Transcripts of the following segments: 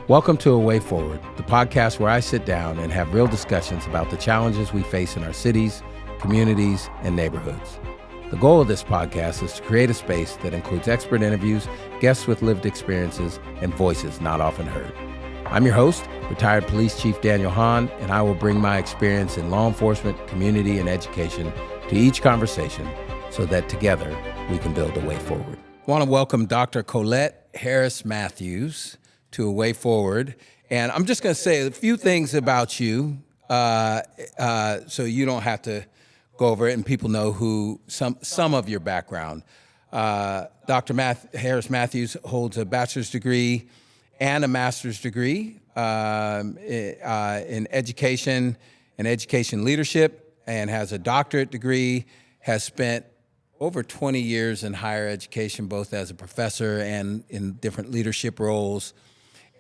Welcome to A Way Forward, the podcast where I sit down and have real discussions about the challenges we face in our cities, communities, and neighborhoods. The goal of this podcast is to create a space that includes expert interviews, guests with lived experiences, and voices not often heard. I'm your host, retired Police Chief Daniel Hahn, and I will bring my experience in law enforcement, community, and education to each conversation so that together we can build a way forward. I want to welcome Dr. Colette Harris Matthews to A Way Forward. And I'm just going to say a few things about you so you don't have to go over it and people know who some of your background. Dr. Harris Matthews holds a bachelor's degree and a master's degree in education and education leadership, and has a doctorate degree, has spent over 20 years in higher education, both as a professor and in different leadership roles.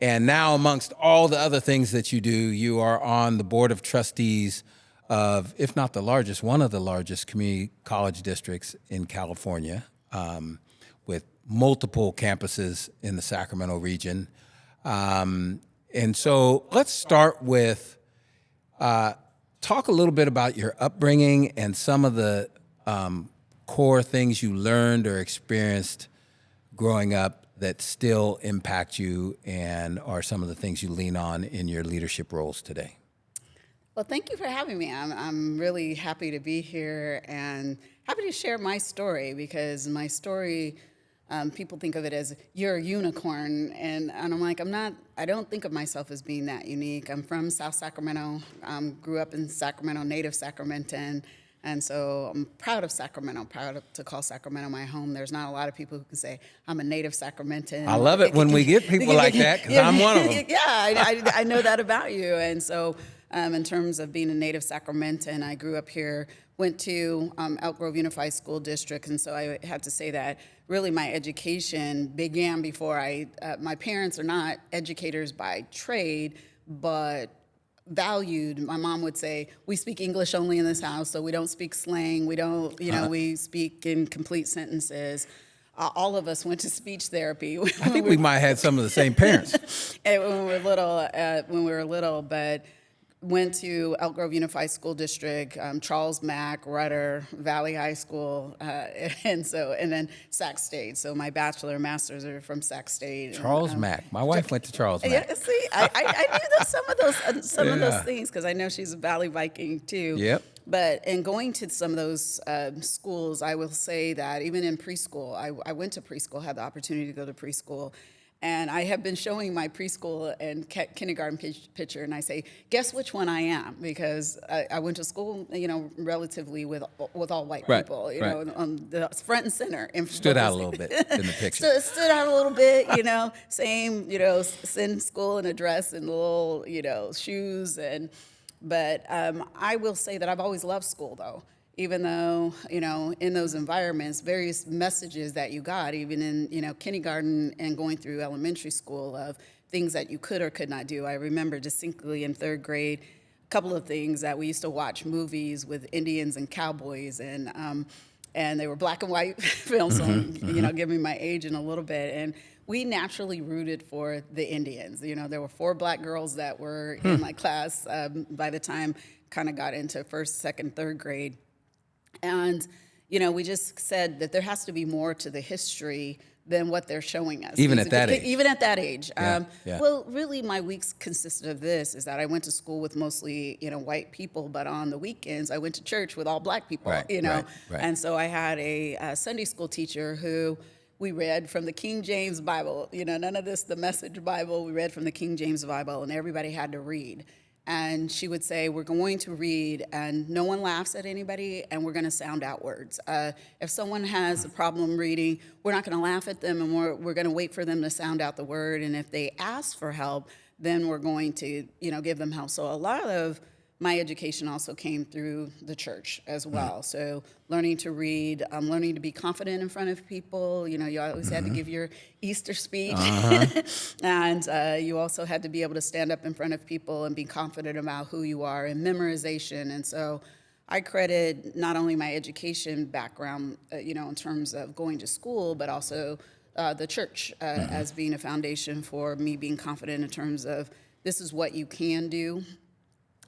And now, amongst all the other things that you do, you are on the board of trustees of, if not the largest, one of the largest community college districts in California, with multiple campuses in the Sacramento region. And so let's start with talk a little bit about your upbringing and some of the core things you learned or experienced growing up that still impact you and are some of the things you lean on in your leadership roles today. Well, thank you for having me. I'm really happy to be here and happy to share my story, because my story, people think of it as you're a unicorn, and I'm like, I don't think of myself as being that unique. I'm from South Sacramento, grew up in Sacramento, native Sacramentan, and so I'm proud of Sacramento, to call Sacramento my home. There's not a lot of people who can say, I'm a native Sacramentan. I love it when we get people like that, because I'm one of them. Yeah, I know that about you. And so in terms of being a native Sacramentan, I grew up here, went to Elk Grove Unified School District, and so I have to say that really my education began before my parents are not educators by trade, but valued. My mom would say, we speak English only in this house, so we don't speak slang. We don't, we speak in complete sentences. All of us went to speech therapy. I think we might have had some of the same parents. when we were little, but went to Elk Grove Unified School District, Charles Mack, Rudder, Valley High School, and then Sac State. So my bachelor and master's are from Sac State. Charles Mack. My wife went to Charles Mack. Yeah, see, I knew some of those things, because I know she's a Valley Viking too. Yep. But in going to some of those schools, I will say that even in preschool, I went to preschool, had the opportunity to go to preschool. And I have been showing my preschool and kindergarten picture, and I say, guess which one I am? Because I went to school, relatively with all white people, on the front and center. Stood out a little bit in the picture. Stood out a little bit, same, in school in a dress and little, shoes. But I will say that I've always loved school, though. Even though, in those environments, various messages that you got, even in, kindergarten and going through elementary school, of things that you could or could not do. I remember distinctly in third grade, a couple of things that we used to watch movies with Indians and cowboys, and they were black and white films, so I'm, giving my age in a little bit. And we naturally rooted for the Indians. There were 4 black girls that were in my class by the time kind of got into first, second, third grade. And, we just said that there has to be more to the history than what they're showing us. Even at that age. Even at that age. Yeah. Well, really, my weeks consisted of this, is that I went to school with mostly, white people, but on the weekends, I went to church with all black people, Right. And so I had a Sunday school teacher who we read from the King James Bible, none of this, the Message Bible. We read from the King James Bible, and everybody had to read. And she would say, we're going to read, and no one laughs at anybody, and we're going to sound out words. If someone has a problem reading, we're not going to laugh at them, and we're going to wait for them to sound out the word. And if they ask for help, then we're going to, give them help. So a lot of my education also came through the church as well. So learning to read, learning to be confident in front of people. You always had to give your Easter speech. And you also had to be able to stand up in front of people and be confident about who you are, and memorization. And so I credit not only my education background, in terms of going to school, but also the church as being a foundation for me being confident in terms of this is what you can do,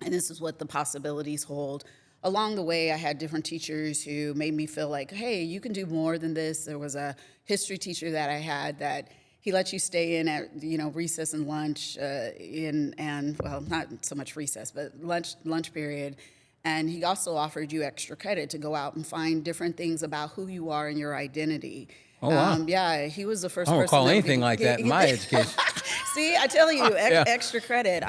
and this is what the possibilities hold. Along the way, I had different teachers who made me feel like, hey, you can do more than this. There was a history teacher that I had that he let you stay in at recess and lunch, and not so much recess, but lunch period. And he also offered you extra credit to go out and find different things about who you are and your identity. Oh, wow. Yeah, he was the first I don't person. recall anything like that in my education. See, I tell you, extra credit.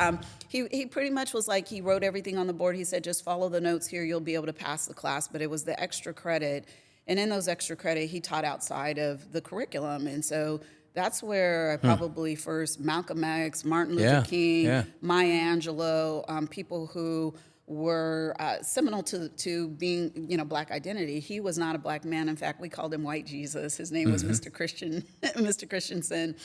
He pretty much was like, he wrote everything on the board. He said, just follow the notes here, you'll be able to pass the class. But it was the extra credit. And in those extra credit, he taught outside of the curriculum. And so that's where I probably first, Malcolm X, Martin Luther King, Maya Angelou, people who were seminal to being, Black identity. He was not a Black man. In fact, we called him White Jesus. His name was Mr. Christensen,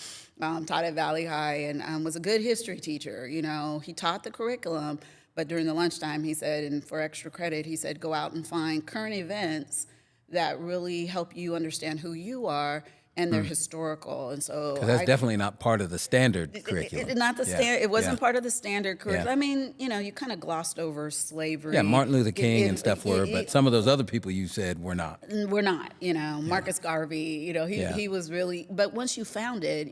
taught at Valley High, and was a good history teacher. He taught the curriculum, but during the lunchtime, he said, and for extra credit, he said, go out and find current events that really help you understand who you are, and they're historical. And so that's definitely not part of the standard curriculum. Not the standard. It wasn't part of the standard curriculum. I mean, you kind of glossed over slavery. Yeah, Martin Luther King and stuff were, but some of those other people you said were not. We're not. Marcus Garvey. He was really. But once you found it,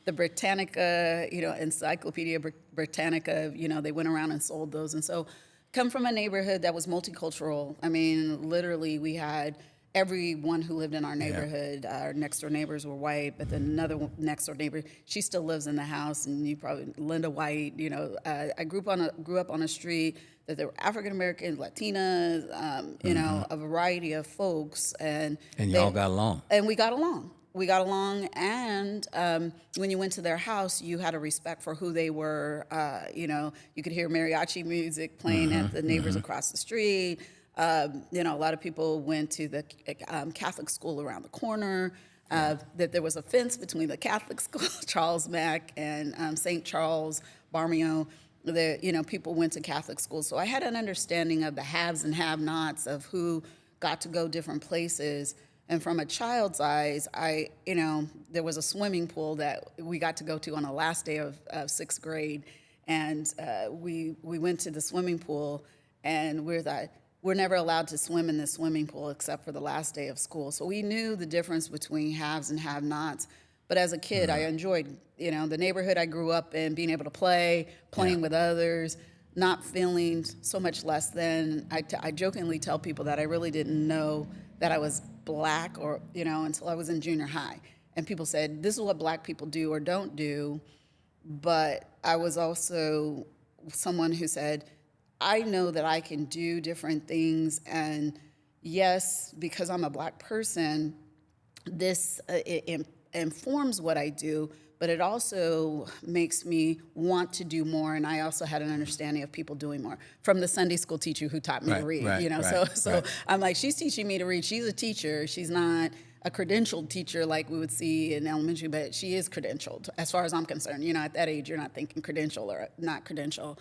the Britannica, Encyclopedia Britannica, they went around and sold those. And so, come from a neighborhood that was multicultural. I mean, literally, we had everyone who lived in our neighborhood. Our next door neighbors were white, but then another next door neighbor, she still lives in the house, and you probably, Linda White, I grew up on a street that there were African American, Latinas, a variety of folks, and y'all got along. And we got along. And when you went to their house, you had a respect for who they were. You could hear mariachi music playing at the neighbors across the street. A lot of people went to the Catholic school around the corner. That there was a fence between the Catholic school, Charles Mack, and St. Charles Borromeo. People went to Catholic schools, so I had an understanding of the haves and have-nots of who got to go different places. And from a child's eyes, there was a swimming pool that we got to go to on the last day of sixth grade, and we went to the swimming pool, and we're never allowed to swim in the swimming pool except for the last day of school. So we knew the difference between haves and have-nots. But as a kid, I enjoyed, the neighborhood I grew up in, being able to playing with others, not feeling so much less than. I jokingly tell people that I really didn't know that I was Black or, until I was in junior high. And people said, this is what Black people do or don't do. But I was also someone who said, I know that I can do different things, and yes, because I'm a Black person, this informs what I do, but it also makes me want to do more, and I also had an understanding of people doing more from the Sunday school teacher who taught me to read. So I'm like, she's teaching me to read. She's a teacher. She's not a credentialed teacher like we would see in elementary, but she is credentialed as far as I'm concerned. At that age, you're not thinking credential or not credential.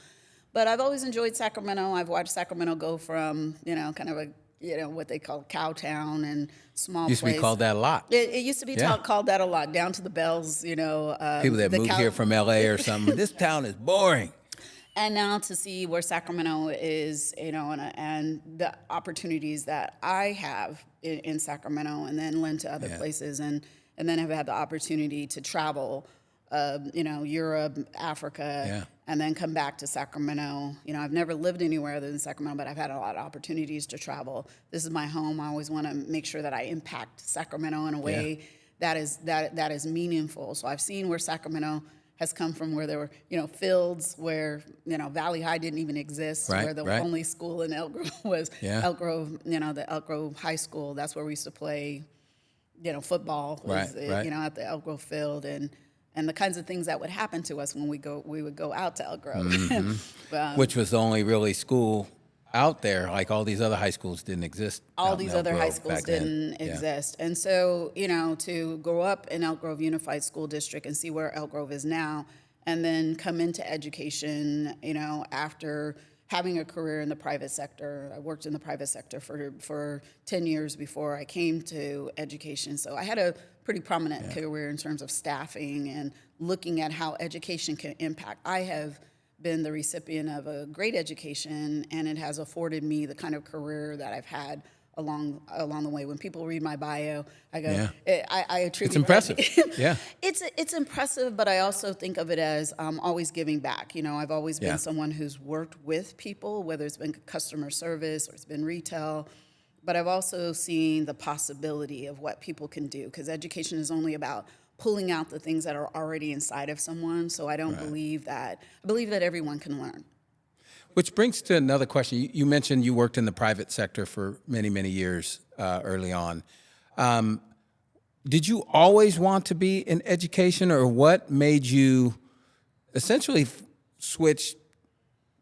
But I've always enjoyed Sacramento. I've watched Sacramento go from, kind of a, what they call cow town and small Used place. to be called that a lot. It used to be called that a lot, down to the bells, People that moved here from L.A. or something. This town is boring. And now to see where Sacramento is, and the opportunities that I have in Sacramento, and then lend to other places, and then have had the opportunity to travel, Europe, Africa, and then come back to Sacramento. I've never lived anywhere other than Sacramento, but I've had a lot of opportunities to travel. This is my home. I always want to make sure that I impact Sacramento in a way that is meaningful. So I've seen where Sacramento has come from, where there were, fields where, Valley High didn't even exist, where the only school in Elk Grove was Elk Grove, the Elk Grove High School. That's where we used to play, football, at the Elk Grove field, and the kinds of things that would happen to us when we would go out to Elk Grove. Which was the only really school out there. Like all these other high schools didn't exist. All these other high schools didn't exist. And so, to grow up in Elk Grove Unified School District and see where Elk Grove is now, and then come into education, after having a career in the private sector. I worked in the private sector for 10 years before I came to education. So I had a pretty prominent career in terms of staffing and looking at how education can impact. I have been the recipient of a great education, and it has afforded me the kind of career that I've had along the way. When people read my bio, I go, I attribute. It's impressive. Yeah. It's impressive, but I also think of it as always giving back. You know, I've always been someone who's worked with people, whether it's been customer service or it's been retail, but I've also seen the possibility of what people can do, because education is only about pulling out the things that are already inside of someone. So I don't believe that. I believe that everyone can learn. Which brings to another question. You mentioned you worked in the private sector for many, many years early on. Did you always want to be in education, or what made you essentially switch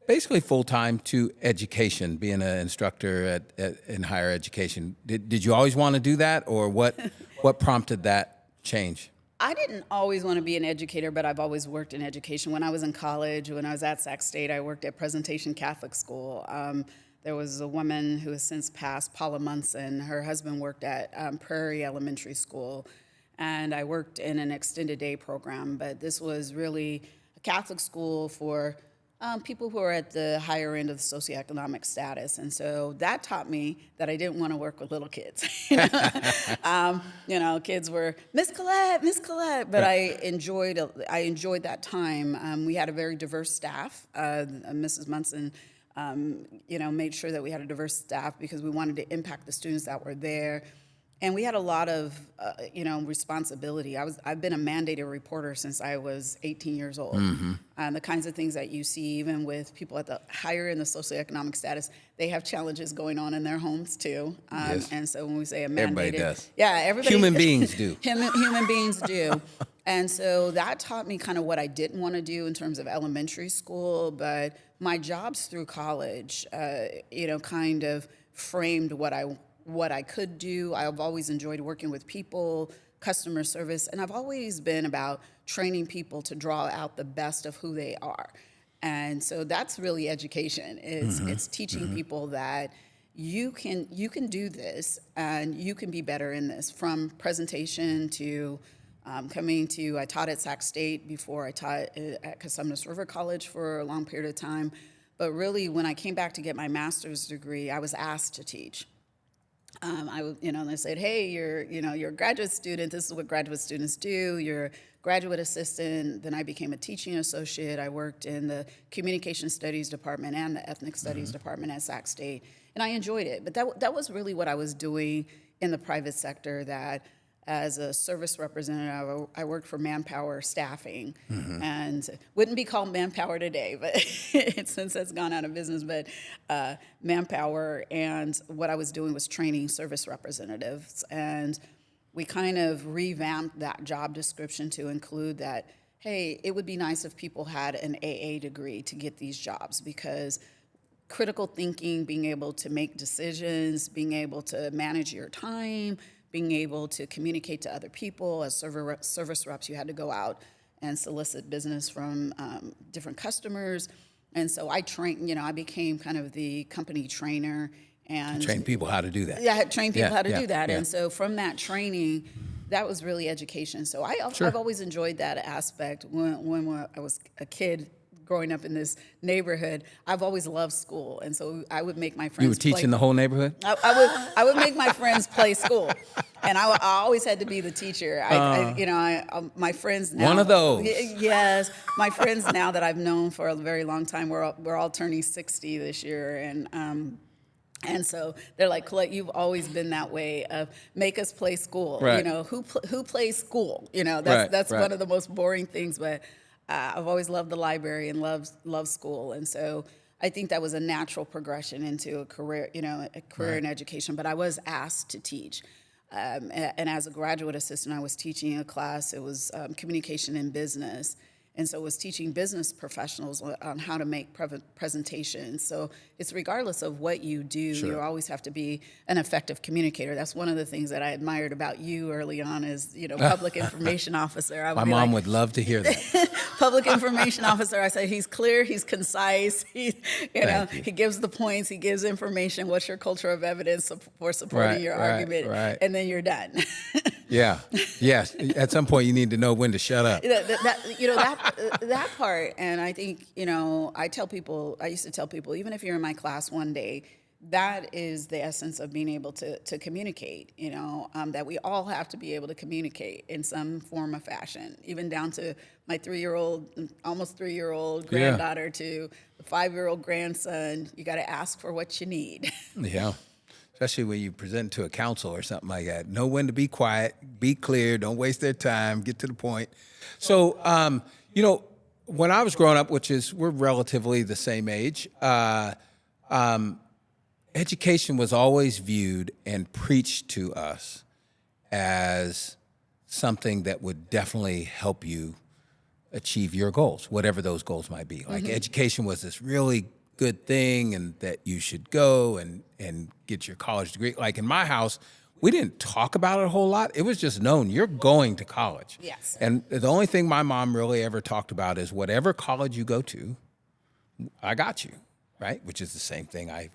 basically full-time to education, being an instructor in higher education? Did you always want to do that, or what prompted that change? I didn't always want to be an educator, but I've always worked in education. When I was in college, when I was at Sac State, I worked at Presentation Catholic School. There was a woman who has since passed, Paula Munson. Her husband worked at Prairie Elementary School, and I worked in an extended day program. But this was really a Catholic school for people who are at the higher end of the socioeconomic status. And so that taught me that I didn't want to work with little kids. Kids were, Miss Colette, but I enjoyed that time. We had a very diverse staff. Mrs. Munson, made sure that we had a diverse staff because we wanted to impact the students that were there. And we had a lot of, responsibility. I've been a mandated reporter since I was 18 years old. Mm-hmm. The kinds of things that you see, even with people at the higher end of socioeconomic status, they have challenges going on in their homes too. Yes. And so when we say a mandated, everybody does. Yeah, everybody. Human beings do. Human beings do. And so that taught me kind of what I didn't want to do in terms of elementary school, but my jobs through college, kind of framed what I could do. I've always enjoyed working with people, customer service, and I've always been about training people to draw out the best of who they are. And so that's really education. It's teaching people that you can do this and you can be better in this, from presentation to I taught at Sac State before I taught at Cosumnes River College for a long period of time. But really, when I came back to get my master's degree, I was asked to teach. They said, hey, you're a graduate student. This is what graduate students do. You're a graduate assistant. Then I became a teaching associate. I worked in the communication studies department and the ethnic studies department at Sac State, and I enjoyed it. But that was really what I was doing in the private sector. That as a service representative, I worked for Manpower Staffing, and wouldn't be called Manpower today, but since it's gone out of business. But Manpower, and what I was doing was training service representatives, and we kind of revamped that job description to include that, hey, it would be nice if people had an AA degree to get these jobs, because critical thinking, being able to make decisions, being able to manage your time, being able to communicate to other people. As service reps, you had to go out and solicit business from different customers. And so I became kind of the company trainer. And train people how to do that. Yeah, train people how to do that. Yeah. And so from that training, that was really education. So I've always enjoyed that aspect. When I was a kid growing up in this neighborhood, I've always loved school, and so I would make my friends. You were teaching the whole neighborhood? I would make my friends play school, and I always had to be the teacher. My friends now. One of those. Yes, my friends now that I've known for a very long time. We're all turning 60 this year, and so they're like, Colette, you've always been that way of make us play school. Right. Who plays school? That's Right. one of the most boring things, but. I've always loved the library and loved school, and so I think that was a natural progression into a career in education. But I was asked to teach, and as a graduate assistant, I was teaching a class. It was communication in business, and so I was teaching business professionals on how to make presentations. So it's regardless of what you do, Sure. You always have to be an effective communicator. That's one of the things that I admired about you early on as public information officer. My mom would love to hear that. Public information officer. I said he's clear, he's concise. He gives the points, he gives information. What's your culture of evidence for supporting your argument? Right. And then you're done. Yeah. Yes. At some point, you need to know when to shut up. That part. And I think, I used to tell people, even if you're in my class one day, that is the essence of being able to communicate, that we all have to be able to communicate in some form of fashion, even down to my almost 3-year-old granddaughter to the 5-year-old grandson. You got to ask for what you need. Yeah. Especially when you present to a council or something like that. Know when to be quiet, be clear, don't waste their time, get to the point. So, when I was growing up, we're relatively the same age, education was always viewed and preached to us as something that would definitely help you achieve your goals, whatever those goals might be. Like education was this really good thing and that you should go and get your college degree. Like in my house, we didn't talk about it a whole lot. It was just known you're going to college. Yes. And the only thing my mom really ever talked about is whatever college you go to, I got you, right? Which is the same thing I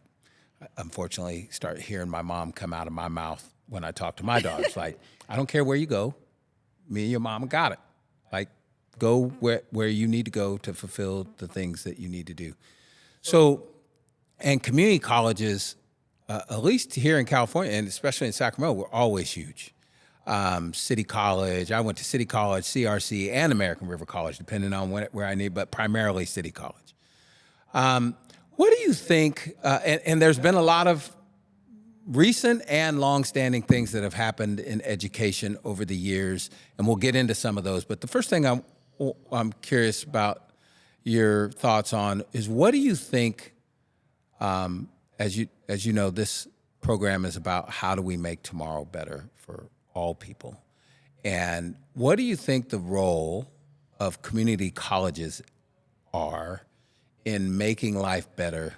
unfortunately start hearing my mom come out of my mouth when I talk to my daughters. Like, I don't care where you go, me and your mama got it. Like, go where you need to go to fulfill the things that you need to do. So, and community colleges, at least here in California, and especially in Sacramento, were always huge. City College, I went to City College, CRC, and American River College, depending on where I need, but primarily City College. What do you think, and there's been a lot of recent and longstanding things that have happened in education over the years, and we'll get into some of those. But the first thing I'm curious about your thoughts on is, what do you think, as you know, this program is about how do we make tomorrow better for all people. And what do you think the role of community colleges are in making life better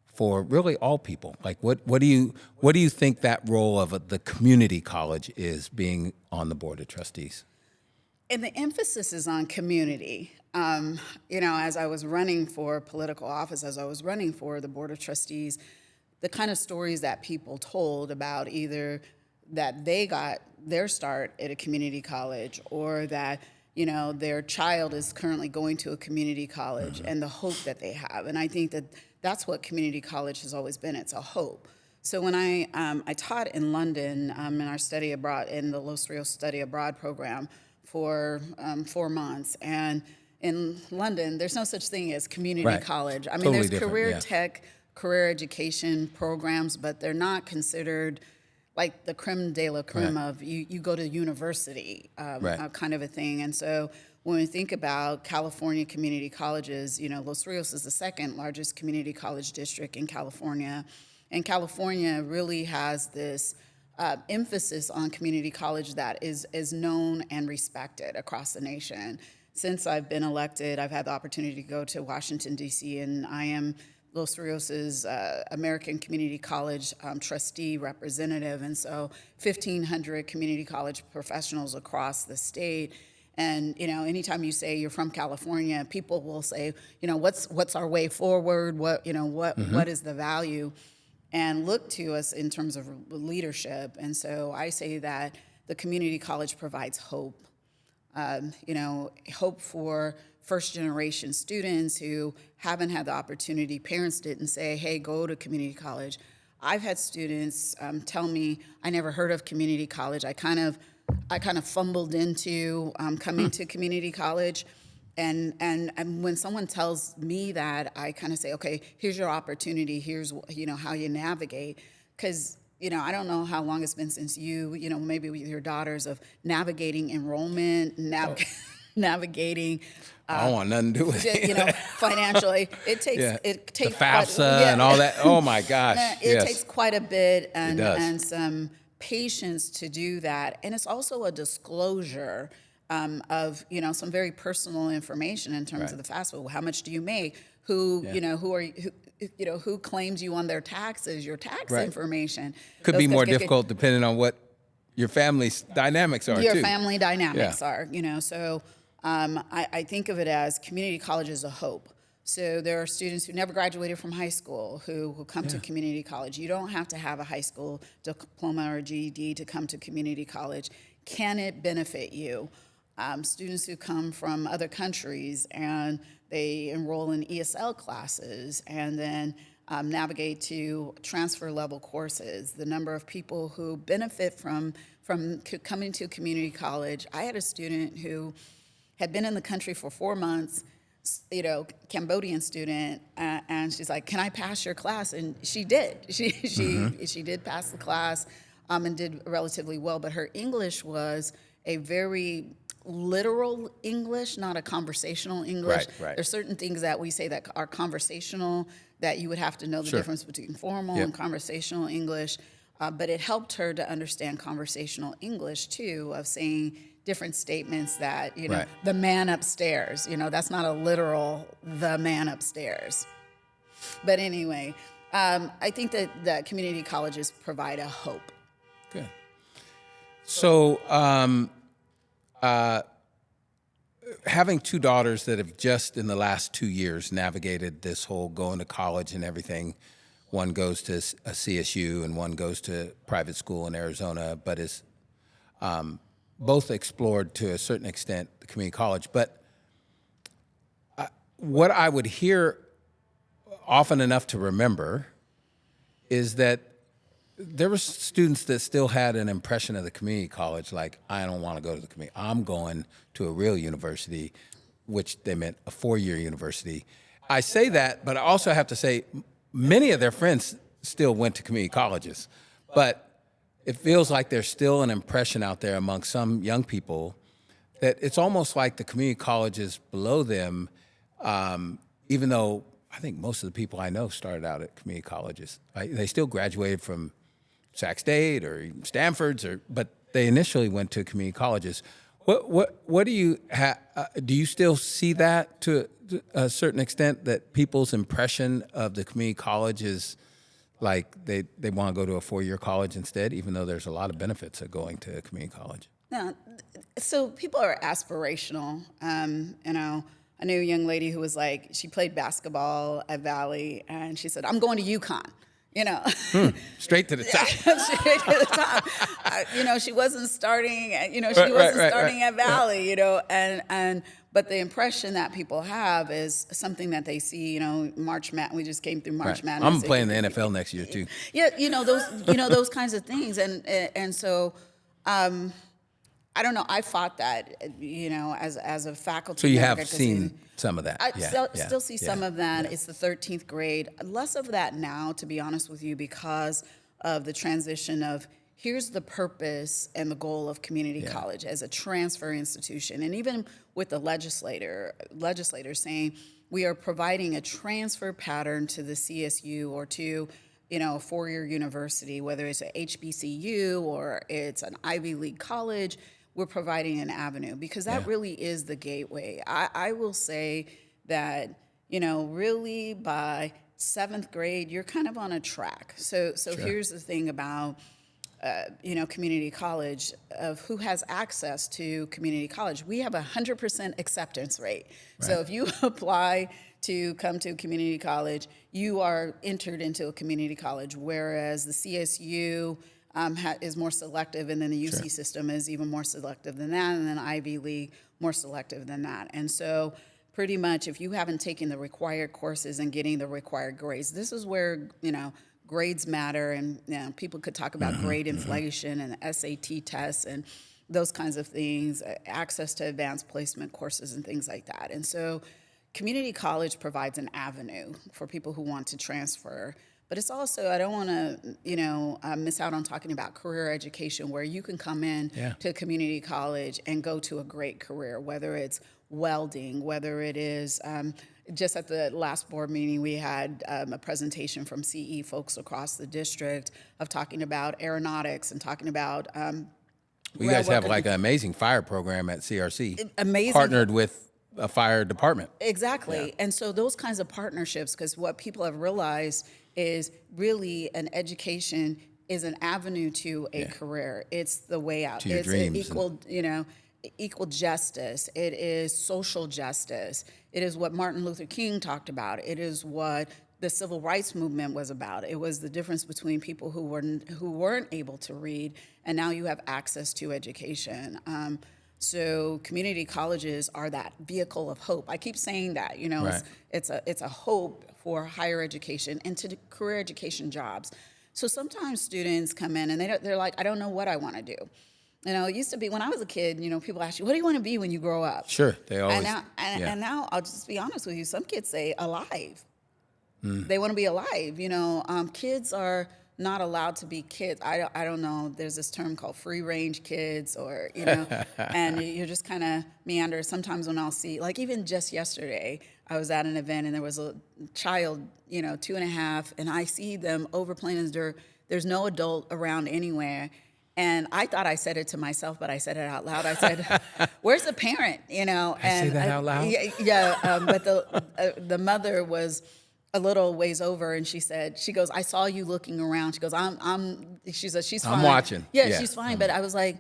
for really all people? Like, what do you think that role of the community college is, being on the board of trustees? And the emphasis is on community. As I was running for political office, as I was running for the board of trustees, the kind of stories that people told about either that they got their start at a community college, or that their child is currently going to a community college, and the hope that they have. And I think that that's what community college has always been. It's a hope. So when I taught in London in our study abroad, in the Los Rios Study Abroad program for 4 months, and in London, there's no such thing as community college. I mean, Totally there's career different, tech, career education programs, but they're not considered like the creme de la creme of you go to university kind of a thing. And so when we think about California community colleges, Los Rios is the second largest community college district in California. And California really has this emphasis on community college that is known and respected across the nation. Since I've been elected, I've had the opportunity to go to Washington, D.C., and I am Los Rios's American Community College trustee representative, and so 1,500 community college professionals across the state. And anytime you say you're from California, people will say, what's our way forward? What is the value? And look to us in terms of leadership. And so I say that the community college provides hope. Hope for first-generation students who haven't had the opportunity. Parents didn't say, hey, go to community college. I've had students tell me, I never heard of community college. I kind of fumbled into coming to community college. And when someone tells me that, I kind of say, okay, here's your opportunity. Here's, how you navigate. Because, I don't know how long it's been since maybe with your daughters, of navigating enrollment, navigating. I don't want nothing to do with it. Financially, it takes the FAFSA and all that. Oh my gosh! It takes quite a bit and some patience to do that, and it's also a disclosure of some very personal information in terms of the FAFSA. How much do you make? Who who claims you on their taxes? Your tax information could be more difficult depending on what your family's dynamics are. Your family dynamics are. So. I think of it as community college is a hope. So there are students who never graduated from high school who come to community college. You don't have to have a high school diploma or GED to come to community college. can it benefit you? Students who come from other countries and they enroll in ESL classes and then navigate to transfer level courses, the number of people who benefit from coming to community college. I had a student who had been in the country for 4 months, Cambodian student, and she's like, "Can I pass your class?" And she did. She did pass the class and did relatively well, but her English was a very literal English, not a conversational English. Right. There's certain things that we say that are conversational that you would have to know the difference between formal and conversational English. But it helped her to understand conversational English too, of saying different statements that, the man upstairs, that's not a literal, the man upstairs. But anyway, I think that community colleges provide a hope. Good. So, having two daughters that have just in the last 2 years navigated this whole going to college and everything, one goes to a CSU and one goes to private school in Arizona, but is both explored to a certain extent the community college. But what I would hear often enough to remember is that there were students that still had an impression of the community college, like, I don't want to go to the community. I'm going to a real university, which they meant a 4-year university. I say that, but I also have to say many of their friends still went to community colleges. But it feels like there's still an impression out there among some young people that it's almost like the community colleges below them, even though I think most of the people I know started out at community colleges. They still graduated from Sac State or Stanford's, but they initially went to community colleges. What do you do you still see that to a certain extent, that people's impression of the community college is like they want to go to a 4-year college instead, even though there's a lot of benefits of going to a community college? No, so people are aspirational. I knew a young lady who was like, she played basketball at Valley, and she said, "I'm going to UConn." Straight to the top. Straight to the top. She wasn't starting. Starting at Valley. But the impression that people have is something that they see. March Madness. We just came through March Madness. I'm playing the NFL next year too. Yeah, those kinds of things, and so. I don't know. I fought that, as a faculty. So you have seen some of that. I still see some of that. Yeah. It's the 13th grade. Less of that now, to be honest with you, because of the transition of here's the purpose and the goal of community college as a transfer institution. And even with the legislators saying we are providing a transfer pattern to the CSU or to a 4-year university, whether it's a HBCU or it's an Ivy League college, we're providing an avenue because that really is the gateway. I will say that, really by 7th grade, you're kind of on a track. So here's the thing about, community college, of who has access to community college. We have 100% acceptance rate. Right. So if you apply to come to community college, you are entered into a community college, whereas the CSU is more selective, and then the UC system is even more selective than that, and then Ivy League more selective than that. And so pretty much if you haven't taken the required courses and getting the required grades, this is where, grades matter, and people could talk about grade inflation and SAT tests and those kinds of things, access to advanced placement courses and things like that. And so community college provides an avenue for people who want to transfer. But it's also, I don't want to, miss out on talking about career education, where you can come in to community college and go to a great career, whether it's welding, whether it is, just at the last board meeting, we had a presentation from CE folks across the district of talking about aeronautics and talking about you guys have like an amazing fire program at CRC. Amazing. Partnered with a fire department. Exactly. Yeah. And so those kinds of partnerships, because what people have realized is really an education is an avenue to a career. It's the way out. To your dreams. Equal justice. It is social justice. It is what Martin Luther King talked about. It is what the civil rights movement was about. It was the difference between people who weren't able to read, and now you have access to education. So community colleges are that vehicle of hope. I keep saying that, Right. it's a hope for higher education and to career education jobs. So sometimes students come in and they're like, I don't know what I want to do. It used to be when I was a kid, people ask you, what do you want to be when you grow up? Sure, they always. And now I'll just be honest with you. Some kids say alive. They want to be alive. Kids are not allowed to be kids. I don't know. There's this term called free range kids, or and you're just kind of meander. Sometimes when I'll see, like even just yesterday, I was at an event and there was a child, 2.5, and I see them overplaying in the dirt. There's no adult around anywhere. And I thought I said it to myself, but I said it out loud. I said, "Where's the parent?" I say that out loud. Yeah. But the mother was a little ways over, and she goes, "I saw you looking around." She goes, She said, "She's fine." I'm watching. Yeah, she's fine. But I was like,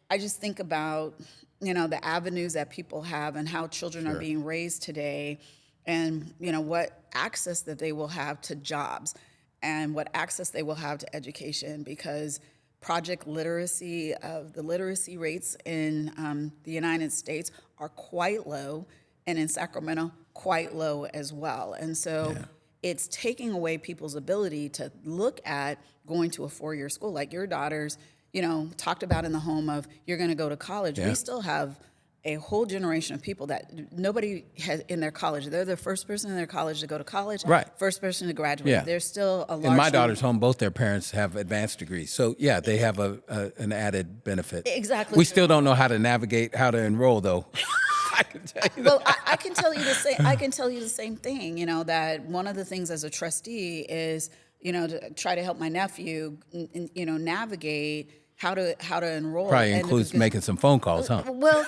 I just think about the avenues that people have and how children are being raised today, and what access that they will have to jobs, and what access they will have to education, because project literacy, the literacy rates in the United States are quite low, and in Sacramento, quite low as well. And so it's taking away people's ability to look at going to a 4-year school. Like your daughters, talked about in the home of, you're going to go to college. We still have a whole generation of people that nobody has in their college. They're the first person in their college to go to college, right? First person to graduate. Yeah. There's still a large. In my daughter's home, both their parents have advanced degrees, so they have an added benefit. Exactly. We still don't know how to navigate how to enroll, though. I can tell you. Well, I can tell you the same. I can tell you the same thing. That one of the things as a trustee is to try to help my nephew, navigate how to enroll. Probably includes making some phone calls, huh? Well.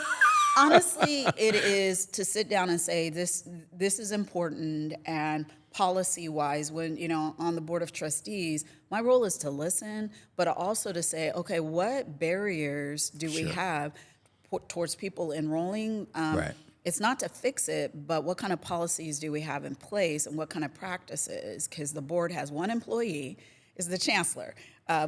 Honestly, it is to sit down and say this is important, and policy-wise, when on the board of trustees, my role is to listen, but also to say, okay, what barriers do we have towards people enrolling? Right. It's not to fix it, but what kind of policies do we have in place, and what kind of practices? Because the board has one employee, is the chancellor.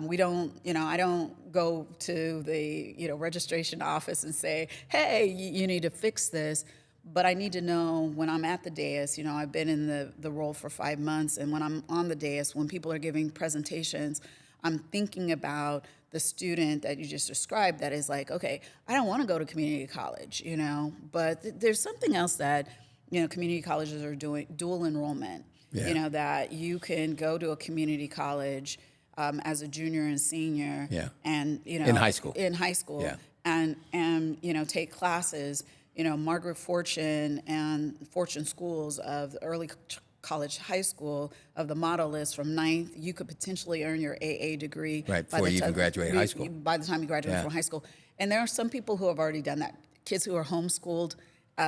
We don't, I don't go to the, registration office and say, hey, you need to fix this. But I need to know when I'm at the dais, I've been in the role for 5 months, and when I'm on the dais, when people are giving presentations, I'm thinking about the student that you just described that is like, okay, I don't want to go to community college, but there's something else that, community colleges are doing, dual enrollment, that you can go to a community college as a junior and senior, and in high school, and take classes. Margaret Fortune and Fortune Schools of the early college, high school of the motto list from 9th, you could potentially earn your AA degree before you even graduate high school. By the time you graduate from high school, and there are some people who have already done that. Kids who are homeschooled.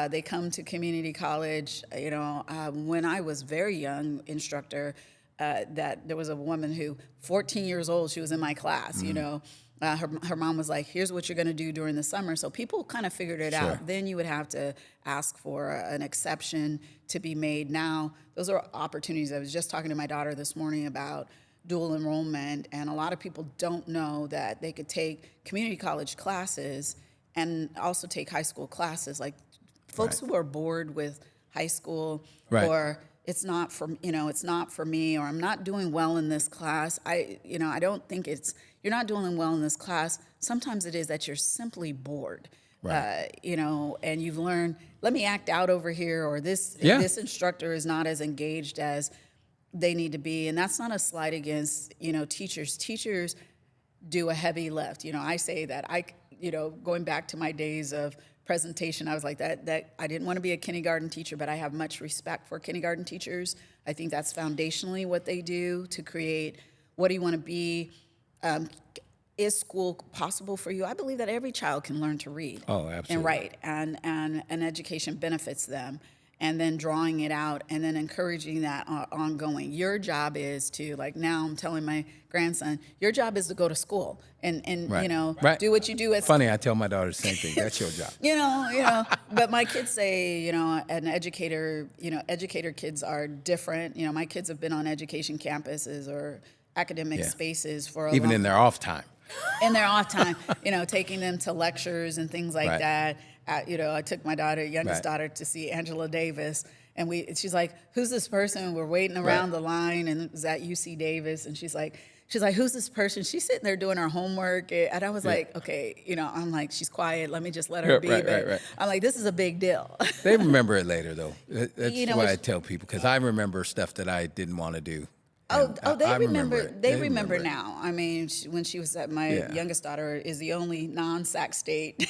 They come to community college. When I was very young instructor. That there was a woman who, 14 years old, she was in my class, her mom was like, here's what you're going to do during the summer. So people kind of figured it out. Then you would have to ask for an exception to be made. Now, those are opportunities. I was just talking to my daughter this morning about dual enrollment, and a lot of people don't know that they could take community college classes and also take high school classes. Like folks who are bored with high school or it's not for me, or I'm not doing well in this class. I don't think you're not doing well in this class. Sometimes it is that you're simply bored, and you've learned, let me act out over here, or this instructor is not as engaged as they need to be. And that's not a slight against, teachers. Teachers do a heavy lift. I say that going back to my days of presentation, I was like that I didn't want to be a kindergarten teacher, but I have much respect for kindergarten teachers. I think that's foundationally what they do to create, what do you want to be? Is school possible for you? I believe that every child can learn to read and write, and education benefits them. and then drawing it out and then encouraging that ongoing. Your job is to, like, now I'm telling my grandson, your job is to go to school and Right. do what you do at Funny, I tell my daughter the same thing. That's your job. But my kids say, an educator, educator kids are different. My kids have been on education campuses or academic spaces for Even in their off time. in their off time, taking them to lectures and things like Right. that. I took my youngest daughter, to see Angela Davis, and she's like, "Who's this person?" We're waiting around the line, and it was at UC Davis, and she's like, "Who's this person?" She's sitting there doing her homework, and I was like, "Okay," I'm like, "She's quiet. Let me just let her be." Right. I'm like, "This is a big deal." They remember it later, though. That's what I which- tell people, because I remember stuff that I didn't want to do. They remember. it. They remember now. I mean, when she was at my Yeah. youngest daughter is the only non-Sac State.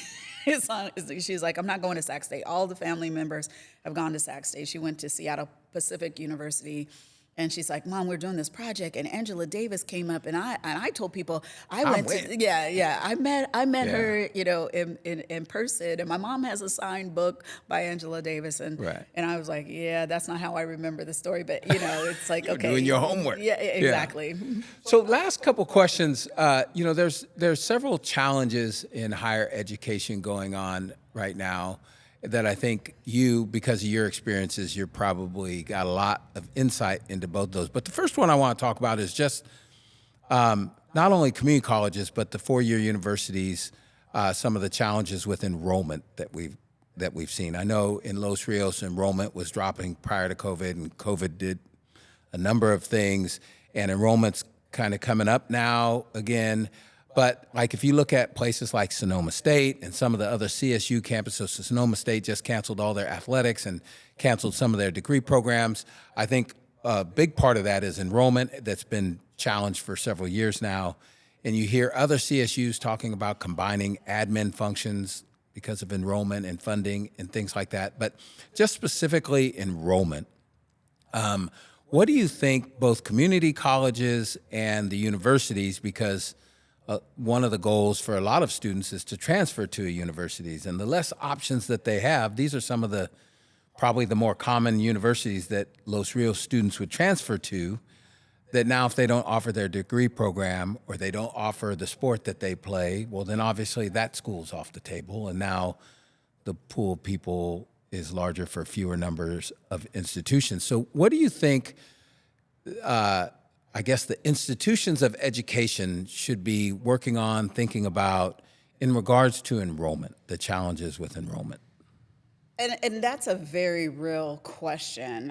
She's like, I'm not going to Sac State. All the family members have gone to Sac State. She went to Seattle Pacific University. And she's like, "Mom, we're doing this project." And Angela Davis came up, and I told people I went. I met her, in person. And my mom has a signed book by Angela Davis, and I was like, "Yeah, that's not how I remember the story." But it's like, okay, doing your homework. Yeah, exactly. Yeah. So, last couple questions. There's several challenges in higher education going on right now that I think you, because of your experiences, you're probably got a lot of insight into both those. But the first one I want to talk about is just not only community colleges, but the four-year universities, some of the challenges with enrollment that we've seen. I know in Los Rios, enrollment was dropping prior to COVID, and COVID did a number of things, and enrollment's kind of coming up now again. But like if you look at places like Sonoma State and some of the other CSU campuses, so Sonoma State just canceled all their athletics and canceled some of their degree programs. I think a big part of that is enrollment that's been challenged for several years now. And you hear other CSUs talking about combining admin functions because of enrollment and funding and things like that. But just specifically enrollment, what do you think both community colleges and the universities, because one of the goals for a lot of students is to transfer to universities, and the less options that they have, these are some of the probably the more common universities that Los Rios students would transfer to, that now if they don't offer their degree program or they don't offer the sport that they play, well, then obviously that school's off the table, and now the pool of people is larger for fewer numbers of institutions. So what do you think I guess the institutions of education should be working on, thinking about in regards to enrollment, the challenges with enrollment? And that's a very real question.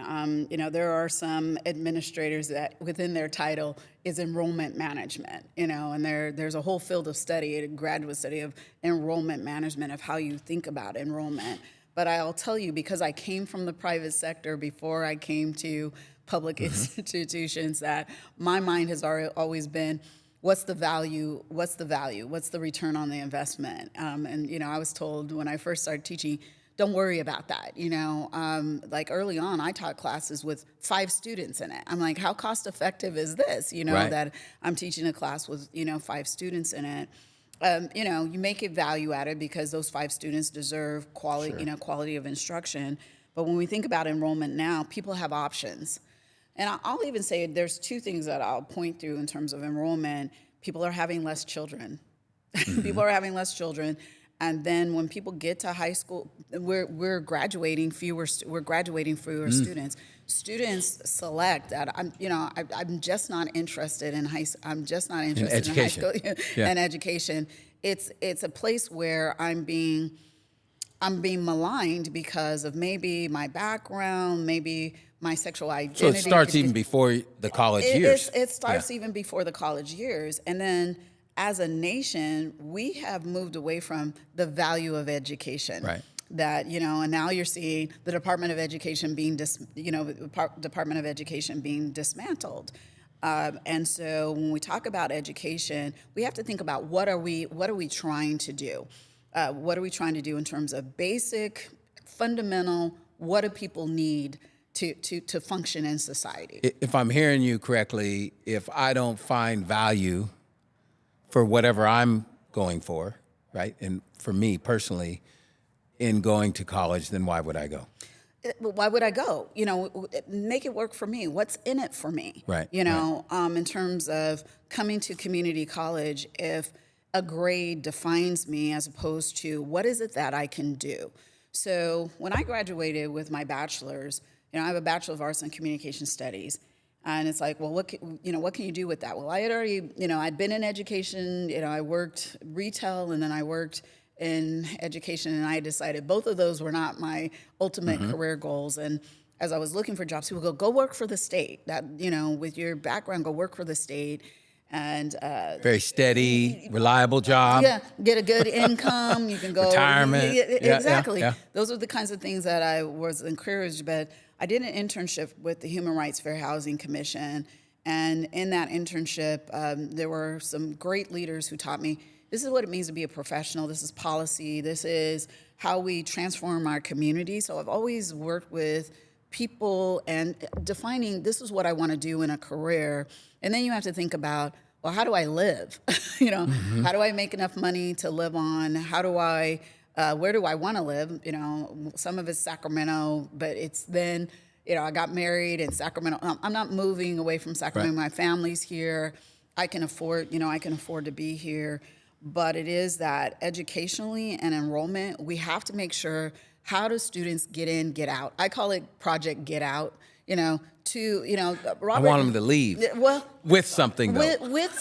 There are some administrators that within their title is enrollment management, and there's a whole field of study, a graduate study of enrollment management, of how you think about enrollment. But I'll tell you, because I came from the private sector before I came to public institutions, that my mind has always been, what's the value? What's the return on the investment? And I was told when I first started teaching, don't worry about that. Like early on, I taught classes with 5 students in it. I'm like, how cost effective is this? That I'm teaching a class with 5 students in it. You make it value added because those 5 students deserve quality, quality of instruction. But when we think about enrollment now, people have options. And I'll even say there's 2 things that I'll point through in terms of enrollment. People are having less children. Mm-hmm. People are having less children. And then when people get to high school, we're graduating fewer students. Students select that. I'm just not interested in high. I'm just not interested in high school and education. It's a place where I'm being maligned because of maybe my background, maybe my sexual identity. So it starts even before the college years. It starts even before the college years. And then as a nation, we have moved away from the value of education. Right. That, and now you're seeing the Department of Education being dismantled. And so when we talk about education, we have to think about what are we trying to do? What are we trying to do in terms of basic, fundamental, what do people need to function in society? If I'm hearing you correctly, if I don't find value for whatever I'm going for, right, and for me personally, in going to college, then why would I go? why would I go? Make it work for me. What's in it for me? Right. In terms of coming to community college, if a grade defines me as opposed to what is it that I can do? So when I graduated with my bachelor's, I have a Bachelor of Arts in Communication Studies. And it's like, well, what can you do with that? Well, I had already, I'd been in education, I worked retail and then I worked in education, and I decided both of those were not my ultimate career goals. And as I was looking for jobs, people go work for the state. That, with your background, go work for the state. And very steady, reliable job. Yeah, get a good income. You can go retirement. Exactly. Yeah. Those are the kinds of things that I was encouraged. But I did an internship with the Human Rights Fair Housing Commission, and in that internship, there were some great leaders who taught me this is what it means to be a professional. This is policy. This is how we transform our community. So I've always worked with people and defining this is what I want to do in a career. And then you have to think about, well, how do I live? How do I make enough money to live on? How do I, where do I want to live? Some of it's Sacramento, but it's then, I got married in Sacramento. I'm not moving away from Sacramento. Right. My family's here. I can afford to be here. But it is that educationally and enrollment, we have to make sure, how do students get in, get out? I call it Project Get Out. Robert, I want them to leave. Well, with something though. With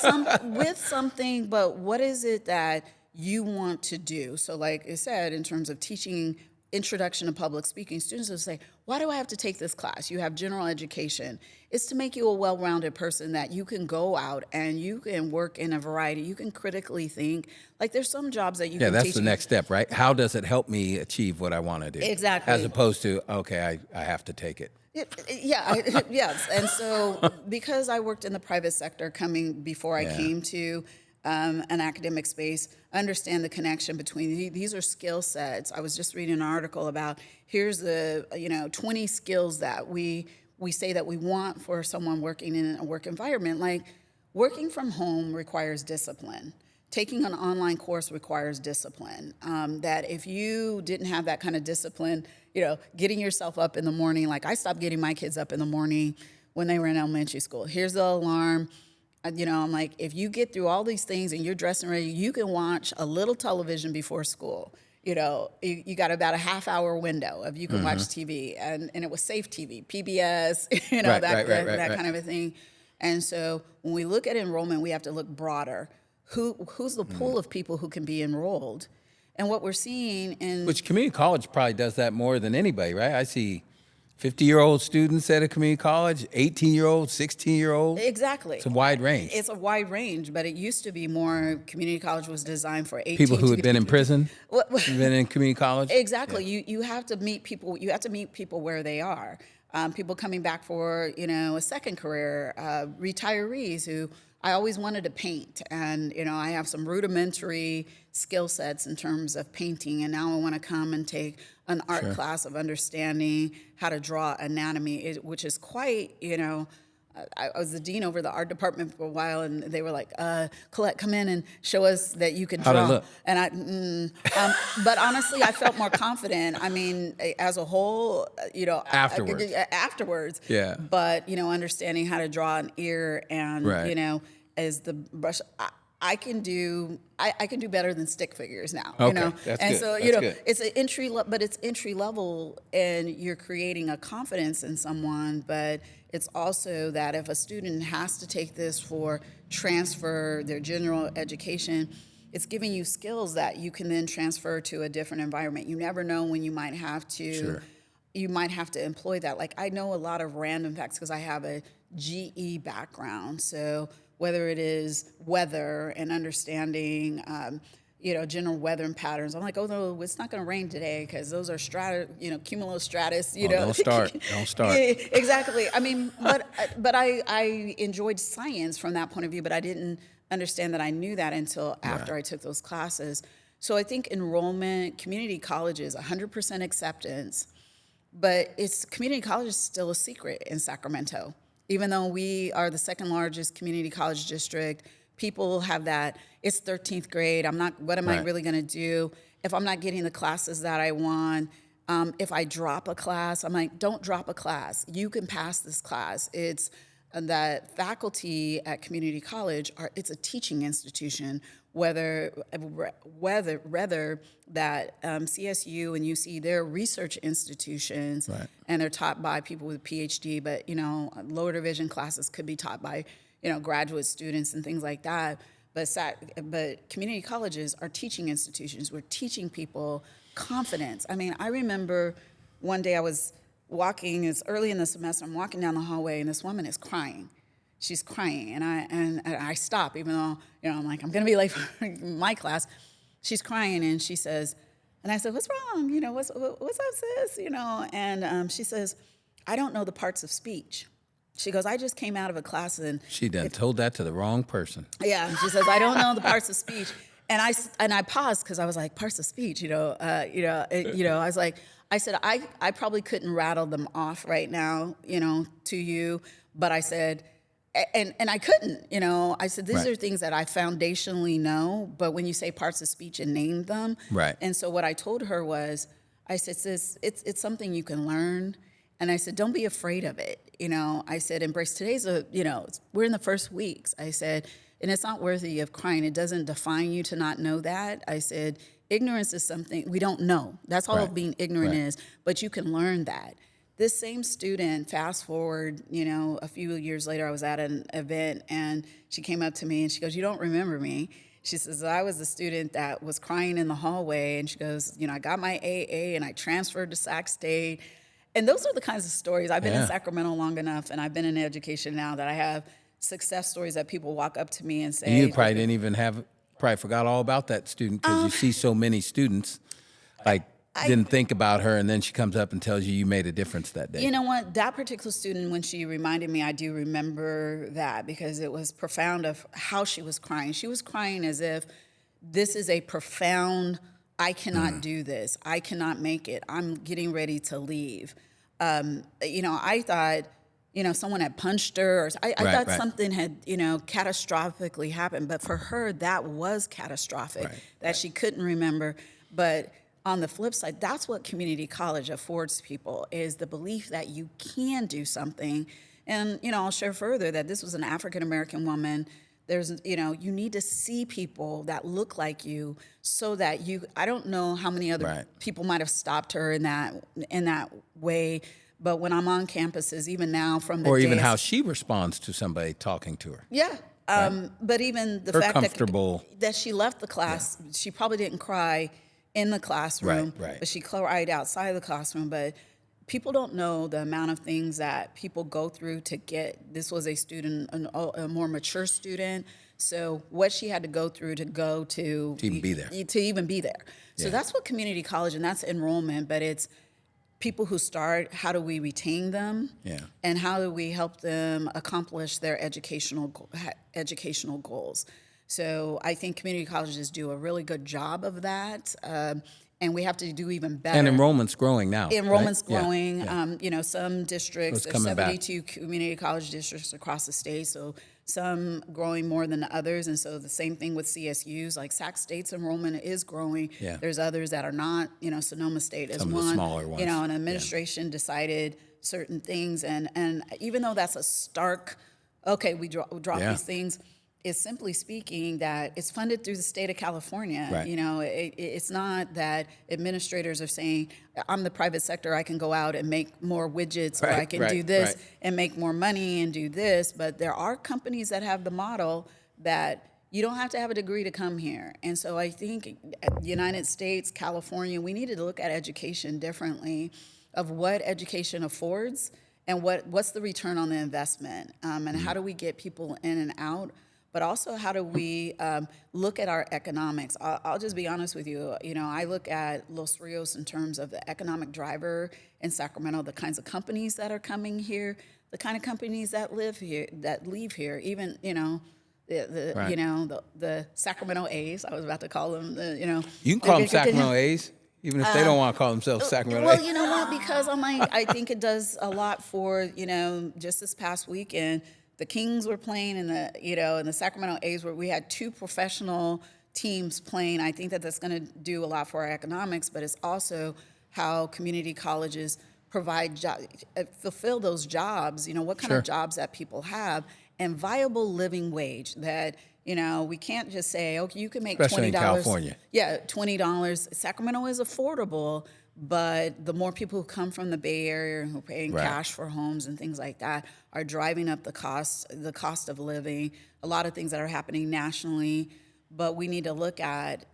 something, but what is it that you want to do? So like I said, in terms of teaching introduction to public speaking, students will say, why do I have to take this class? You have general education. It's to make you a well-rounded person that you can go out and you can work in a variety. You can critically think. Like there's some jobs that you can teach. Yeah, that's the next step, right? How does it help me achieve what I want to do? Exactly. As opposed to, okay, I have to take it. Yes. And so because I worked in the private sector before I came to an academic space, understand the connection between these are skill sets. I was just reading an article about here's the 20 skills that we say that we want for someone working in a work environment. Like working from home requires discipline. Taking an online course requires discipline. That if you didn't have that kind of discipline, getting yourself up in the morning, like I stopped getting my kids up in the morning when they were in elementary school. Here's the alarm. I'm like, if you get through all these things and you're dressed and ready, you can watch a little television before school. You got about a half-hour window of you can watch TV, and it was safe TV, PBS, that kind of a thing. And so when we look at enrollment, we have to look broader. Who's the pool of people who can be enrolled? And what we're seeing which community college probably does that more than anybody, right? I see 50-year-old students at a community college, 18-year-olds, 16-year-olds. Exactly. It's a wide range. It's a wide range, but it used to be more, community college was designed for 18 people who had been in prison, been in community college. Exactly. Yeah. You have to meet people. You have to meet people where they are. People coming back for a second career, retirees who I always wanted to paint, and I have some rudimentary skill sets in terms of painting, and now I want to come and take an art class of understanding how to draw anatomy, which is quite, I was the dean over the art department for a while, and they were like, Colette, come in and show us that you can draw. How to look. And but honestly, I felt more confident. I mean, as a whole, afterwards. Yeah. But, understanding how to draw an ear and, as the brush, I can do better than stick figures now. Okay, that's and good. so Good. it's an entry level, and you're creating a confidence in someone. But it's also that if a student has to take this for transfer their general education, it's giving you skills that you can then transfer to a different environment. You never know when you might have to. Sure. You might have to employ that. Like I know a lot of random facts because I have a GE background, so. Whether it is weather and understanding, general weather and patterns. I'm like, oh no, it's not going to rain today because those are cumulostratus. Don't start. Exactly. I mean, but I enjoyed science from that point of view, but I didn't understand that I knew that until after I took those classes. So I think enrollment, community college is 100% acceptance, but community college is still a secret in Sacramento. Even though we are the second largest community college district, people have that, it's 13th grade, what am I really gonna do? If I'm not getting the classes that I want, If I drop a class, I'm like, don't drop a class. You can pass this class. It's that faculty at community college it's a teaching institution, whether that CSU and UC, they're research institutions, Right. and they're taught by people with PhD, but, lower division classes could be taught by, graduate students and things like that. But community colleges are teaching institutions. We're teaching people confidence. I mean, I remember one day I was walking, it's early in the semester, I'm walking down the hallway and this woman is crying. She's crying, and I stop, even though, I'm like, I'm gonna be late for my class. She's crying, and she says, and I said, what's wrong? What's up, sis? And she says, I don't know the parts of speech. She goes, I just came out of a class and She done told that to the wrong person. yeah, she says, I don't know the parts of speech. And I paused because I was like, parts of speech, I was like, I said, I probably couldn't rattle them off right now, to you, but I said, and I couldn't, I said, these Right. are things that I foundationally know, but when you say parts of speech and name them. Right. And so what I told her was, I said, sis, it's something you can learn. And I said, don't be afraid of it. I said, embrace today's we're in the first weeks. I said, and it's not worthy of crying. It doesn't define you to not know that. I said, ignorance is something we don't know. That's all Right. being ignorant Right. is, but you can learn that. This same student, fast forward, a few years later, I was at an event and she came up to me and she goes, you don't remember me. She says, I was the student that was crying in the hallway. And she goes, I got my AA and I transferred to Sac State. And those are the kinds of stories. I've been in Sacramento long enough, and I've been in education now that I have success stories that people walk up to me and say. You probably didn't even probably forgot all about that student because you see so many students, didn't think about her, and then she comes up and tells you made a difference that day. You know what? That particular student, when she reminded me, I do remember that because it was profound of how she was crying. She was crying as if this is a profound, I cannot do this. I cannot make it. I'm getting ready to leave. I thought, someone had punched her, or I thought something had, catastrophically happened. But for her, that was catastrophic, that she couldn't remember. But on the flip side, that's what community college affords people, is the belief that you can do something. And, I'll share further that this was an African-American woman. There's, you need to see people that look like you so that I don't know how many other people might have stopped her in that way. But when I'm on campuses, even now from the or even how she responds to somebody talking to her. Yeah. But even the Her fact comfortable. that she left the class, she probably didn't cry in the classroom, Right. but she cried outside of the classroom. But people don't know the amount of things that people go through to get. This was a student, a more mature student. So what she had to go through to even be there. To even be there. So that's what community college, and that's enrollment. But it's people who start. How do we retain them? Yeah. And how do we help them accomplish their educational goals? So I think community colleges do a really good job of that. And we have to do even better. And enrollment's growing now. Enrollment's right? growing. Yeah. Some districts, It's there's coming back. 72 community college districts across the state, so some growing more than others. And so the same thing with CSUs, like Sac State's enrollment is growing. Yeah. There's others that are not. Sonoma State is Some of one. the smaller ones. An administration decided certain things, and even though that's a stark, okay, we drop these things. Is simply speaking that it's funded through the state of California. Right. It's not that administrators are saying, I'm the private sector, I can go out and make more widgets, or I can do this and make more money and do this. But there are companies that have the model that you don't have to have a degree to come here. And so I think United States, California, we needed to look at education differently, of what education affords and what's the return on the investment, and how do we get people in and out. But also, how do we look at our economics? I'll just be honest with you. I look at Los Rios in terms of the economic driver in Sacramento, the kinds of companies that are coming here, the kind of companies that live here, that leave here. Even the Sacramento A's. I was about to call them. You can call them Sacramento A's, even if they don't want to call themselves Sacramento A's. Well, you know what? Because I think it does a lot for just this past weekend. The Kings were playing in the Sacramento A's, where we had two professional teams playing. I think that's going to do a lot for our economics, but it's also how community colleges provide fulfill those jobs, what kind of jobs that people have, and viable living wage that, we can't just say, okay, you can make Especially $20. in California. Yeah, $20. Sacramento is affordable, but the more people who come from the Bay Area who are paying cash for homes and things like that are driving up the cost of living, a lot of things that are happening nationally. But we need to look at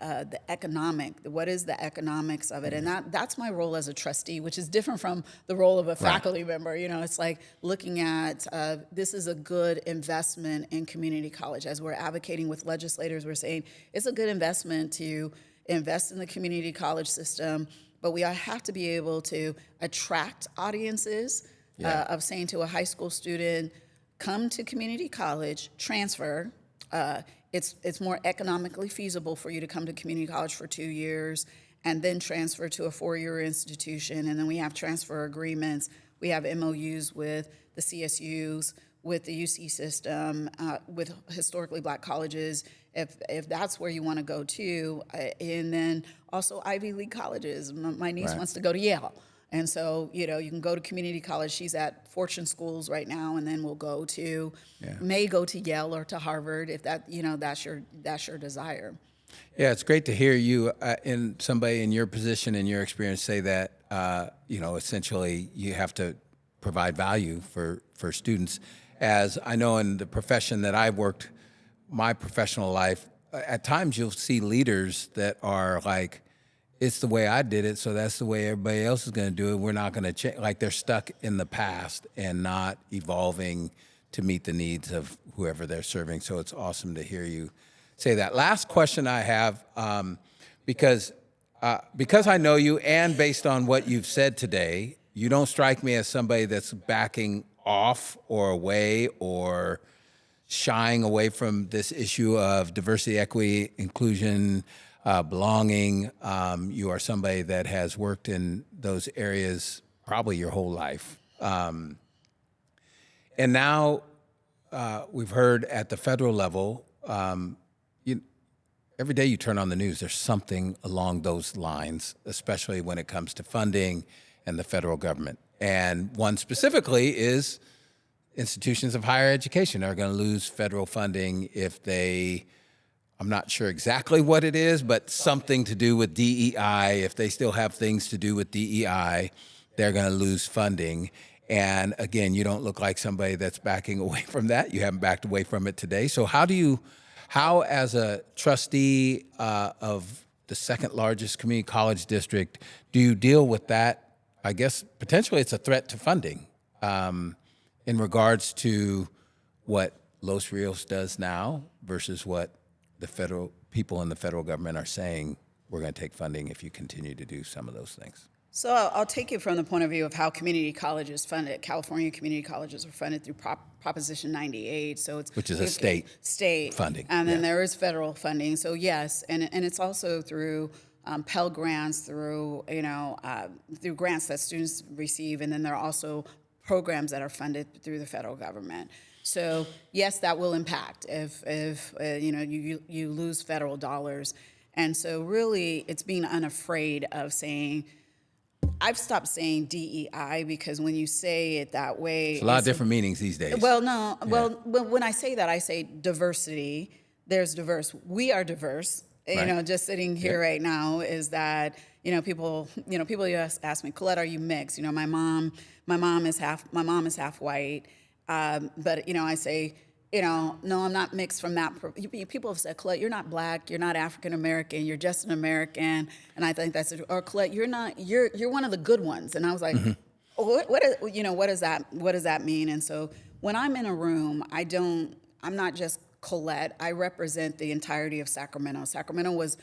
what is the economics of it? And that's my role as a trustee, which is different from the role of a faculty member. It's like looking at this is a good investment in community college. As we're advocating with legislators, we're saying it's a good investment to invest in the community college system, but we have to be able to attract audiences of saying to a high school student, come to community college, transfer. It's more economically feasible for you to come to community college for 2 years and then transfer to a 4-year institution. And then we have transfer agreements. We have MOUs with the CSUs, with the UC system, with historically black colleges, if that's where you want to go to. And then also Ivy League colleges. My niece wants to go to Yale. And so, you can go to community college. She's at Fortune schools right now, and then may go to Yale or to Harvard if that's your desire. Yeah, it's great to hear you in somebody in your position and your experience say that, essentially you have to provide value for students. As I know in the profession that I've worked, my professional life, at times you'll see leaders that are like, it's the way I did it, so that's the way everybody else is going to do it. We're not going to change. Like they're stuck in the past and not evolving to meet the needs of whoever they're serving. So it's awesome to hear you say that. Last question I have, because I know you and based on what you've said today, you don't strike me as somebody that's backing off or away or shying away from this issue of diversity, equity, inclusion, belonging. You are somebody that has worked in those areas probably your whole life. And now we've heard at the federal level, every day you turn on the news, there's something along those lines, especially when it comes to funding and the federal government. And one specifically is institutions of higher education are going to lose federal funding if I'm not sure exactly what it is, but something to do with DEI. If they still have things to do with DEI, they're going to lose funding. And again, you don't look like somebody that's backing away from that. You haven't backed away from it today. So how as a trustee of the second largest community college district, do you deal with that? I guess potentially it's a threat to funding in regards to what Los Rios does now versus what the federal people in the federal government are saying we're going to take funding if you continue to do some of those things. So I'll take it from the point of view of how community colleges funded. California community colleges are funded through Proposition 98, so which is a state funding, and then there is federal funding. So yes, and it's also through Pell grants, through through grants that students receive, and then there are also programs that are funded through the federal government. So yes, that will impact if you lose federal dollars. And so really it's being unafraid of saying, I've stopped saying DEI because when you say it that way, it's a lot of different meanings these days. Well, no, when I say that, I say diversity. There's diverse. We are diverse. Right. Just sitting here right now is that people ask me, Colette, are you mixed? My mom is half white. But I say, no, I'm not mixed from that. People have said, Colette, you're not black, you're not African American, you're just an American, and I think that's or Colette, you're one of the good ones. And I was like, what does that mean? And so when I'm in a room, I'm not just Colette. I represent the entirety of Sacramento. Sacramento was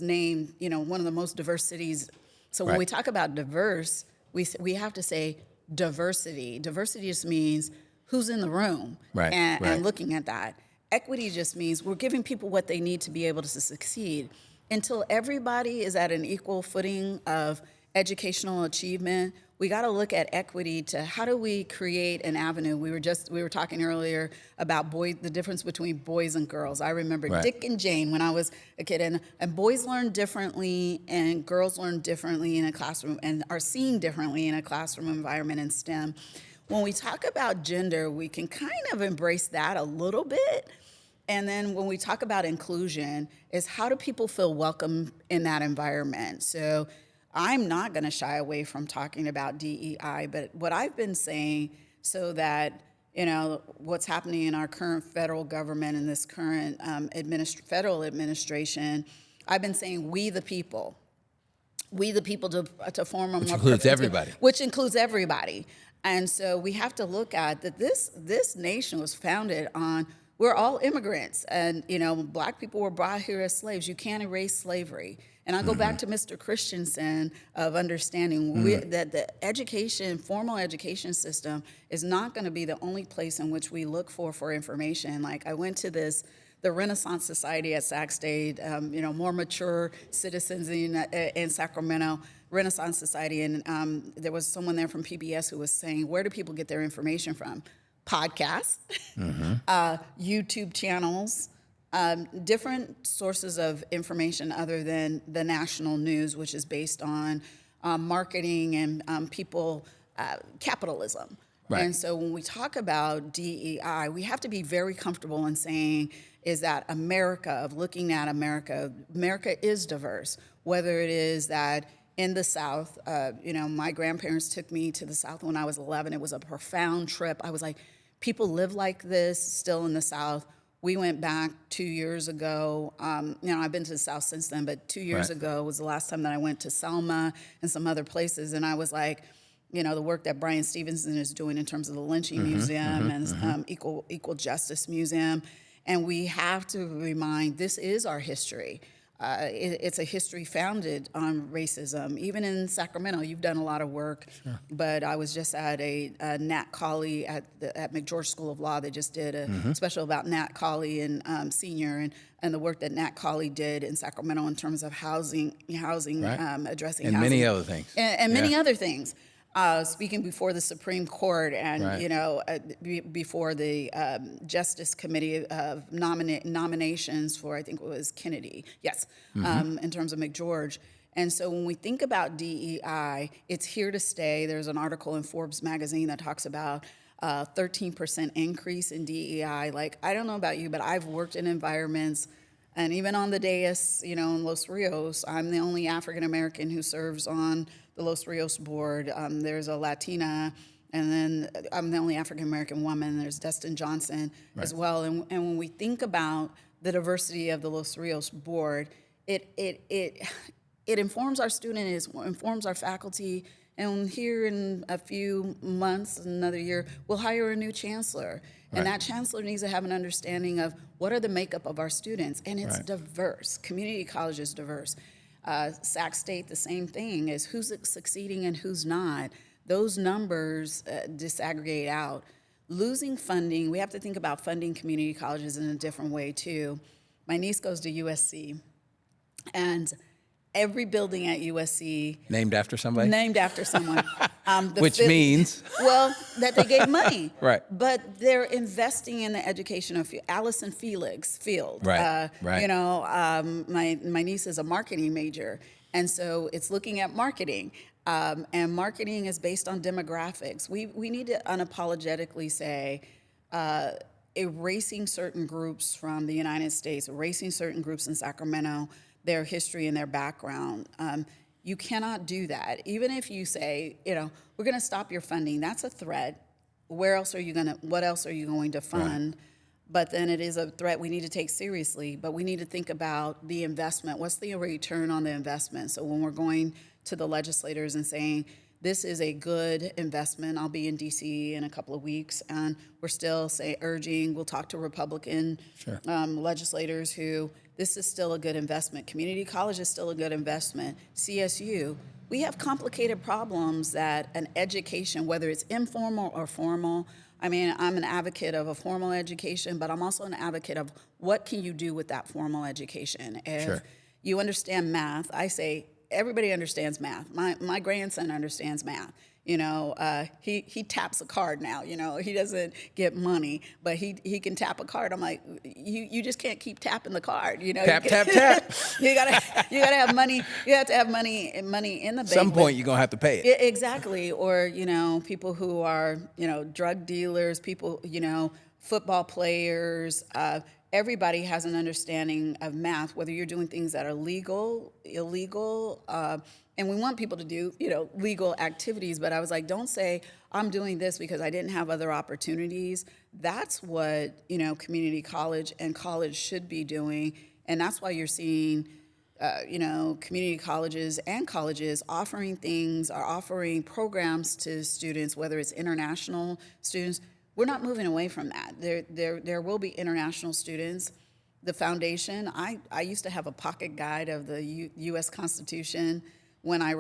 named, one of the most diverse cities. So when we talk about diverse, we have to say diversity. Diversity just means who's in the room and looking at that. Equity just means we're giving people what they need to be able to succeed. Until everybody is at an equal footing of educational achievement, we got to look at equity to how do we create an avenue. We were talking earlier about the difference between boys and girls. I remember Dick and Jane when I was a kid, and boys learn differently and girls learn differently in a classroom and are seen differently in a classroom environment in STEM. When we talk about gender, we can kind of embrace that a little bit. And then when we talk about inclusion, is how do people feel welcome in that environment? So I'm not going to shy away from talking about DEI, but what I've been saying so that, what's happening in our current federal government and this current federal administration, I've been saying we the people to form a which more includes everybody. Which includes everybody. And so we have to look at that this nation was founded on, we're all immigrants, and Black people were brought here as slaves. You can't erase slavery. And I go back to Mr. Christensen of understanding that the formal education system is not going to be the only place in which we look for information. Like I went to the Renaissance Society at Sac State, more mature citizens in Sacramento, Renaissance Society, and there was someone there from PBS who was saying, where do people get their information from? Podcasts, YouTube channels, different sources of information other than the national news, which is based on marketing and people capitalism. Right. And so when we talk about DEI, we have to be very comfortable in saying is that looking at America is diverse, whether it is that in the South, my grandparents took me to the South when I was 11. It was a profound trip. I was like, people live like this still in the South. We went back 2 years ago. I've been to the South since then, but 2 years ago was the last time that I went to Selma and some other places. And I was like, the work that Brian Stevenson is doing in terms of the Lynching Museum and Equal Justice Museum. And we have to remind, this is our history. It's a history founded on racism. Even in Sacramento, you've done a lot of work, but I was just at a Nat Colley at McGeorge School of Law. They just did a special about Nat Colley and senior and the work that Nat Colley did in Sacramento in terms of housing, addressing and housing. Many other things. And many other things. Speaking before the Supreme Court and, before the Justice Committee of nominations for, I think it was Kennedy, in terms of McGeorge. And so when we think about DEI, it's here to stay. There's an article in Forbes magazine that talks about 13% increase in DEI. Like, I don't know about you, but I've worked in environments, and even on the dais, in Los Rios, I'm the only African-American who serves on the Los Rios board. There's a Latina, and then I'm the only African-American woman. There's Destin Johnson as well. And when we think about the diversity of the Los Rios board, it informs our students, it informs our faculty, and here in a few months, another year, we'll hire a new chancellor. And that chancellor needs to have an understanding of what are the makeup of our students, and it's diverse. Community college is diverse. Sac State, the same thing, is who's succeeding and who's not. Those numbers disaggregate out. Losing funding, we have to think about funding community colleges in a different way too. My niece goes to USC, and every building at USC... Named after somebody? Named after someone. Which means? Well, that they gave money. Right. But they're investing in the education of Allison Felix Field. Right. My niece is a marketing major, and so it's looking at marketing. And marketing is based on demographics. We need to unapologetically say, erasing certain groups from the United States, erasing certain groups in Sacramento, their history and their background. You cannot do that. Even if you say, we're going to stop your funding, that's a threat. What else are you going to fund? But then it is a threat we need to take seriously. But we need to think about the investment. What's the return on the investment? So when we're going to the legislators and saying, this is a good investment. I'll be in D.C. in a couple of weeks, and we're still urging, we'll talk to Republican legislators who, this is still a good investment. Community college is still a good investment. CSU, we have complicated problems that an education, whether it's informal or formal, I'm an advocate of a formal education, but I'm also an advocate of what can you do with that formal education. If you understand math, I say everybody understands math. My grandson understands math. He taps a card now. He doesn't get money, but he can tap a card. I'm like, you just can't keep tapping the card. Tap, tap, tap. You gotta have money. You have to have money in the bank. Some point you're gonna have to pay it. Exactly. Or people who are drug dealers, people football players. Everybody has an understanding of math, whether you're doing things that are legal, illegal. And we want people to do, legal activities. But I was like, don't say, I'm doing this because I didn't have other opportunities. That's what, community college and college should be doing. And that's why you're seeing, community colleges and colleges offering programs to students, whether it's international students. We're not moving away from that. There will be international students. The foundation, I used to have a pocket guide of the U.S. Constitution. When I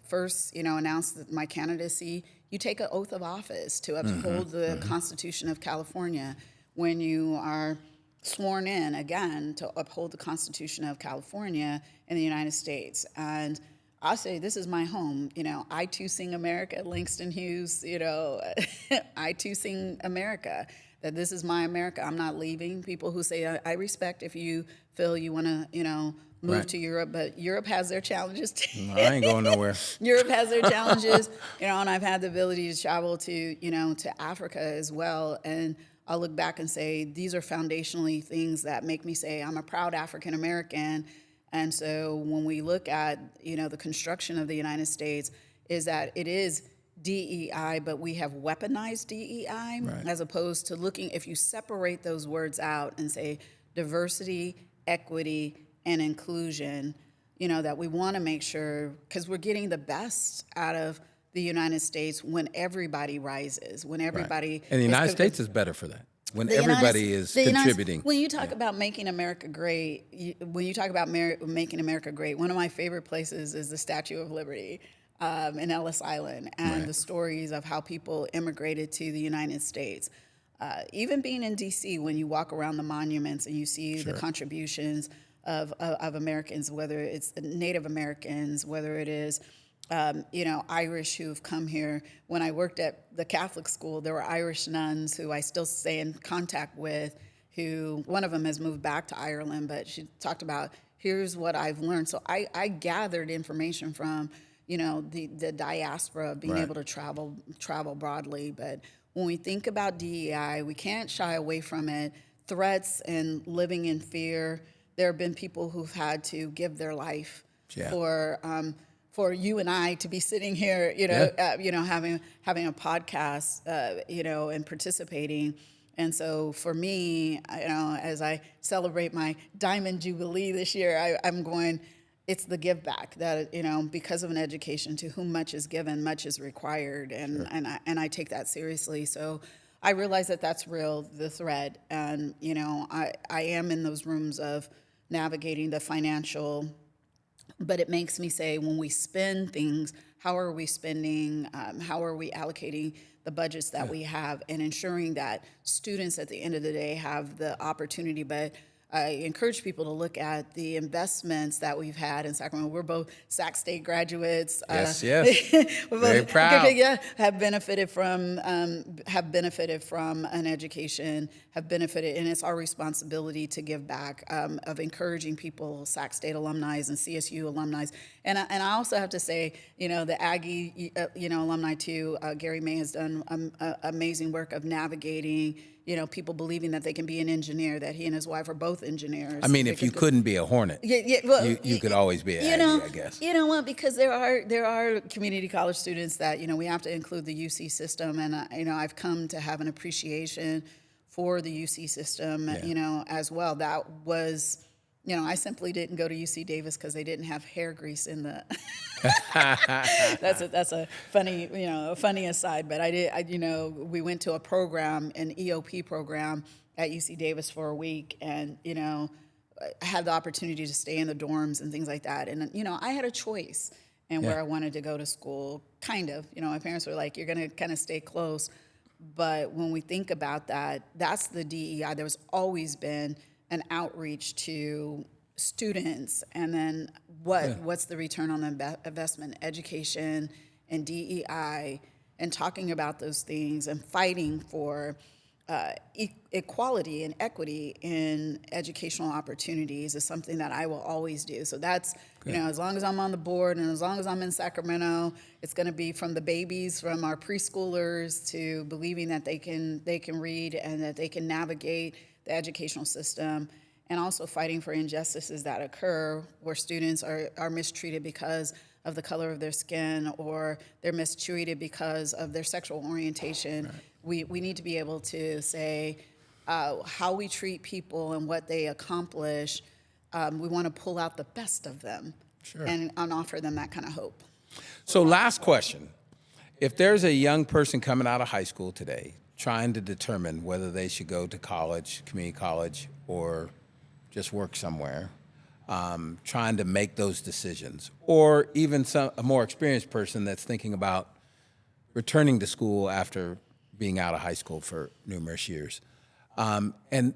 first announced my candidacy, you take an oath of office to uphold the Constitution of California. When you are sworn in, again, to uphold the Constitution of California in the United States. And I say, this is my home. I too sing America, Langston Hughes, I too sing America, that this is my America. I'm not leaving. People who say, I respect if you feel you want to, move to Europe, but Europe has their challenges too. No, I ain't going nowhere. Europe has their challenges, and I've had the ability to travel to, to Africa as well. And I'll look back and say, these are foundationally things that make me say, I'm a proud African American. And so when we look at, the construction of the United States, is that it is DEI, but we have weaponized DEI as opposed to looking, if you separate those words out and say diversity, equity, and inclusion, that we want to make sure, because we're getting the best out of the United States when everybody rises, when everybody... And the United States is better for that, when everybody is contributing. When you talk about making America great, making America great, one of my favorite places is the Statue of Liberty in Ellis Island, and the stories of how people immigrated to the United States. Even being in D.C., when you walk around the monuments and you see the contributions of Americans, whether it's Native Americans, whether it is, Irish who've come here. When I worked at the Catholic school, there were Irish nuns who I still stay in contact with, who, one of them has moved back to Ireland, but she talked about, here's what I've learned. So I gathered information from, the diaspora, being able to travel broadly. But when we think about DEI, we can't shy away from it. Threats and living in fear. There have been people who've had to give their life for you and I to be sitting here, having a podcast, and participating. And so for me, as I celebrate my Diamond Jubilee this year, I'm going, it's the give back that, because of an education, to whom much is given, much is required. And I take that seriously. So I realize that that's real, the thread. And, I am in those rooms of navigating the financial, but it makes me say, when we spend things, how are we spending? How are we allocating the budgets that we have, and ensuring that students at the end of the day have the opportunity? But I encourage people to look at the investments that we've had in Sacramento. We're both Sac State graduates. Yes. We're very proud. Have benefited from an education, and it's our responsibility to give back, of encouraging people, Sac State alumni and CSU alumni. And I also have to say, the Aggie, alumni too. Gary May has done amazing work of navigating, people believing that they can be an engineer, that he and his wife are both engineers. I mean, if you couldn't be a Hornet, you could always be an Aggie, I guess. You know what? Because there are community college students that, we have to include the UC system. And, I've come to have an appreciation for the UC system, as well. That was... I simply didn't go to UC Davis because they didn't have hair grease in the. That's a funny, a funny aside. But we went to a program, an EOP program at UC Davis for a week, and had the opportunity to stay in the dorms and things like that. And I had a choice in where I wanted to go to school. Kind of, my parents were like, "You're going to kind of stay close." But when we think about that, that's the DEI. There's always been an outreach to students, and then what's the return on the investment, education and DEI, and talking about those things and fighting for equality and equity in educational opportunities is something that I will always do. So that's, as long as I'm on the board and as long as I'm in Sacramento, it's going to be from the babies, from our preschoolers, to believing that they can read and that they can navigate the educational system, and also fighting for injustices that occur where students are mistreated because of the color of their skin, or they're mistreated because of their sexual orientation. Right. We need to be able to say how we treat people and what they accomplish. We want to pull out the best of them. Sure. and offer them that kind of hope. So last question. If there's a young person coming out of high school today trying to determine whether they should go to college, community college, or just work somewhere, trying to make those decisions, or even a more experienced person that's thinking about returning to school after being out of high school for numerous years, and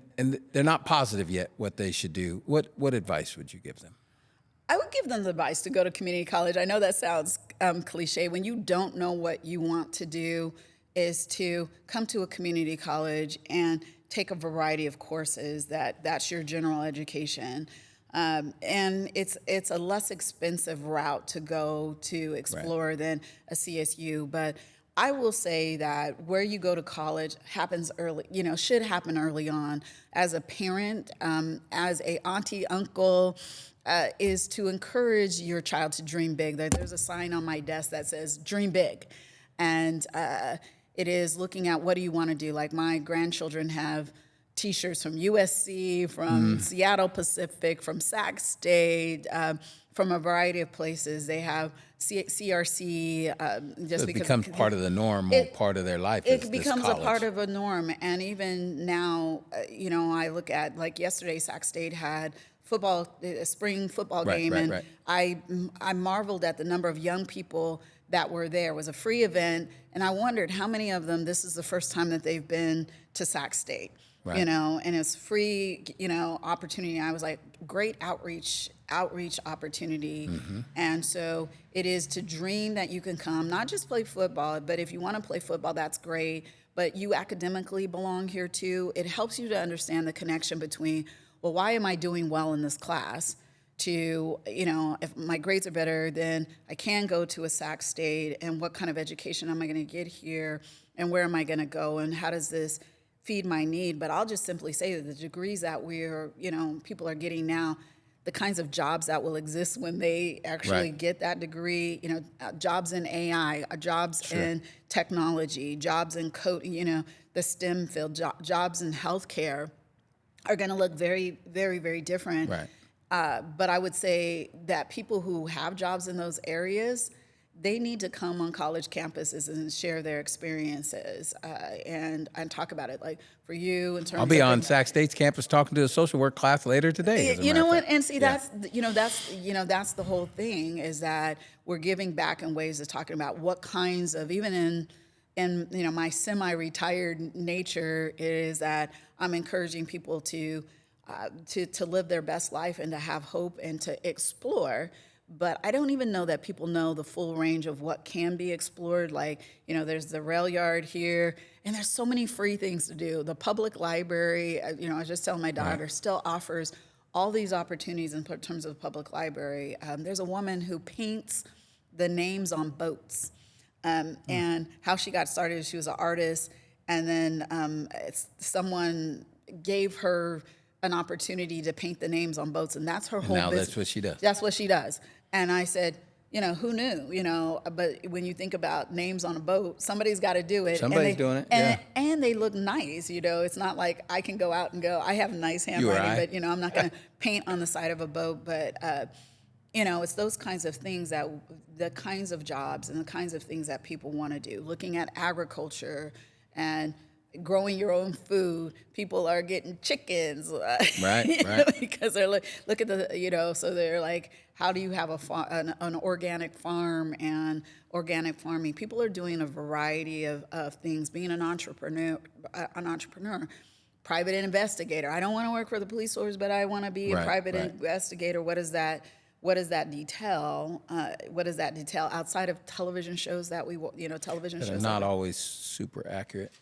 they're not positive yet what they should do, what advice would you give them? I would give them the advice to go to community college. I know that sounds cliche. When you don't know what you want to do, is to come to a community college and take a variety of courses that's your general education. And it's a less expensive route to go to explore right. than a CSU. But I will say that where you go to college happens early, should happen early on. As a parent, as a auntie, uncle, is to encourage your child to dream big. There's a sign on my desk that says "Dream Big," and it is looking at what do you want to do. Like my grandchildren have T-shirts from USC, from Seattle Pacific, from Sac State, from a variety of places. They have CRC. Just so it becomes part of the norm, or part of their life. It becomes a part of a norm, and even now, I look at, like yesterday, Sac State had a spring football game, and I marveled at the number of young people that were there. It was a free event, and I wondered how many of them, this is the first time that they've been to Sac State, right. And it's free, opportunity. I was like, great outreach opportunity. Mm-hmm. And so it is to dream that you can come, not just play football, but if you want to play football, that's great, but you academically belong here too. It helps you to understand the connection between, well, why am I doing well in this class? To, if my grades are better, then I can go to a Sac State, and what kind of education am I going to get here, and where am I going to go, and how does this feed my need? But I'll just simply say that the degrees that people are getting now, the kinds of jobs that will exist when they actually right. get that degree, jobs in AI, jobs sure. in technology, jobs in coding, the STEM field, jobs in healthcare are going to look very, very, very different. Right. But I would say that people who have jobs in those areas, they need to come on college campuses and share their experiences and talk about it. Like for you, in terms of... I'll be on Sac State's campus talking to a social work class later today. You know what? And see, that's the whole thing, is that we're giving back in ways of talking about what kinds of, even in my semi-retired nature, is that I'm encouraging people to live their best life and to have hope and to explore. But I don't even know that people know the full range of what can be explored. Like, there's the rail yard here, and there's so many free things to do. The public library, I was just telling my daughter, right. still offers all these opportunities in terms of the public library. There's a woman who paints the names on boats. And how she got started is she was an artist, and then someone gave her an opportunity to paint the names on boats, and that's her whole business. Now that's what she does. That's what she does. And I said, who knew? But when you think about names on a boat, somebody's got to do it. Somebody's doing it. And they look nice. It's not like I can go out and go, I have nice handwriting, but I'm not going to paint on the side of a boat. But it's those kinds of things, that the kinds of jobs and the kinds of things that people want to do. Looking at agriculture and growing your own food. People are getting chickens, right. Because they're look at the, so they're like, how do you have an organic farm and organic farming? People are doing a variety of things, being an entrepreneur. private investigator. I don't want to work for the police force, but I want to be a private investigator. What does that detail? What does that detail outside of television shows that television shows are not always super accurate.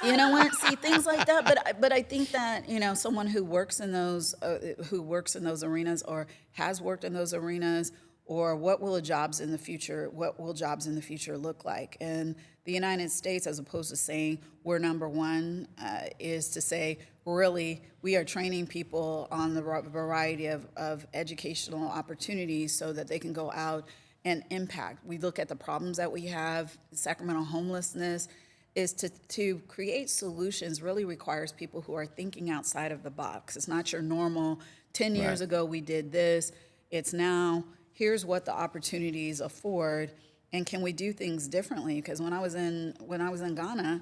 You know what? See, things like that. But I think that, someone who works in those arenas or has worked in those arenas, or what will jobs in the future look like? And the United States, as opposed to saying we're number one, is to say, really, we are training people on the variety of educational opportunities so that they can go out and impact. We look at the problems that we have. Sacramento homelessness is to create solutions really requires people who are thinking outside of the box. It's not your normal 10 years ago we did this. It's now here's what the opportunities afford, and can we do things differently? Because when I was in Ghana,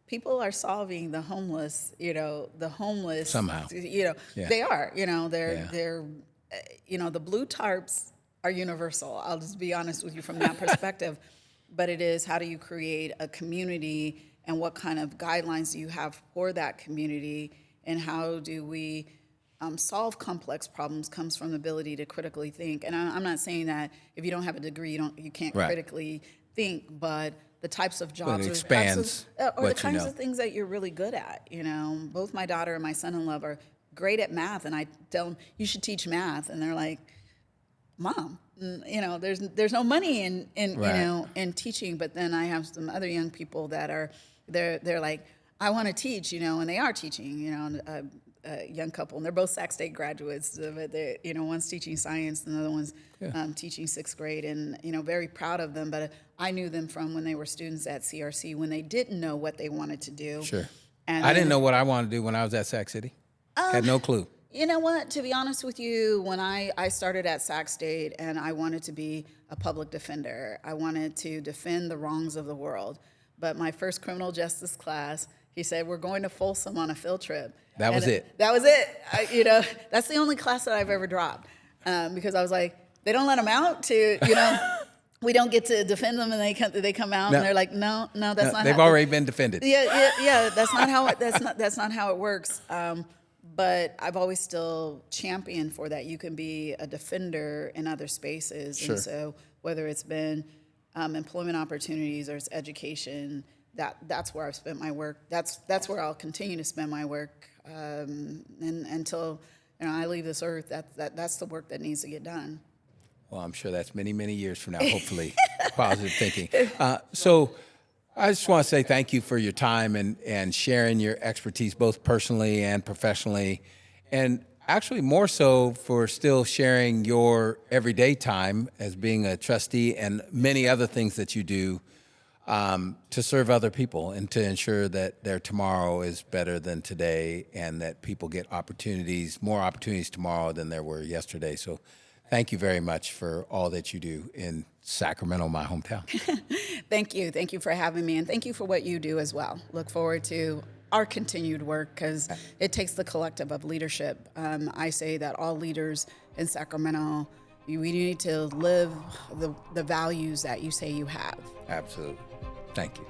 people are solving the homeless somehow. They are. They're the blue tarps are universal. I'll just be honest with you from that perspective. But it is, how do you create a community, and what kind of guidelines do you have for that community, and how do we solve complex problems comes from the ability to critically think. And I'm not saying that if you don't have a degree, you can't critically think, but the types of jobs it expands or the kinds of things that you're really good at. Both my daughter and my son-in-law are great at math, and I tell them, you should teach math, and they're like, Mom, there's no money in teaching. But then I have some other young people that are they're like, I want to teach, and they are teaching, a young couple, and they're both Sac State graduates. But they, one's teaching science, and the other one's teaching 6th grade, and very proud of them. But I knew them from when they were students at CRC, when they didn't know what they wanted to do. Sure. And I didn't know what I wanted to do when I was at Sac City. Had no clue. You know what? To be honest with you, when I started at Sac State and I wanted to be a public defender, I wanted to defend the wrongs of the world. But my first criminal justice class, he said, we're going to Folsom on a field trip. That was it. That was it. That's the only class that I've ever dropped, because I was like, they don't let them out to, we don't get to defend them, and they come out and they're like, no, that's not. They've already been defended. Yeah. That's not how it works. But I've always still championed for that. You can be a defender in other spaces. Sure. And so whether it's been employment opportunities or it's education, that's where I've spent my work. That's where I'll continue to spend my work and until I leave this earth. That's the work that needs to get done. Well, I'm sure that's many, many years from now, hopefully. Positive thinking. So I just want to say thank you for your time and sharing your expertise, both personally and professionally, and actually more so for still sharing your everyday time as being a trustee and many other things that you do to serve other people and to ensure that their tomorrow is better than today, and that people get more opportunities tomorrow than there were yesterday. So thank you very much for all that you do in Sacramento, my hometown. Thank you. Thank you for having me, and thank you for what you do as well. Look forward to our continued work, because it takes the collective of leadership. I say that all leaders in Sacramento, we need to live the values that you say you have. Absolutely. Thank you.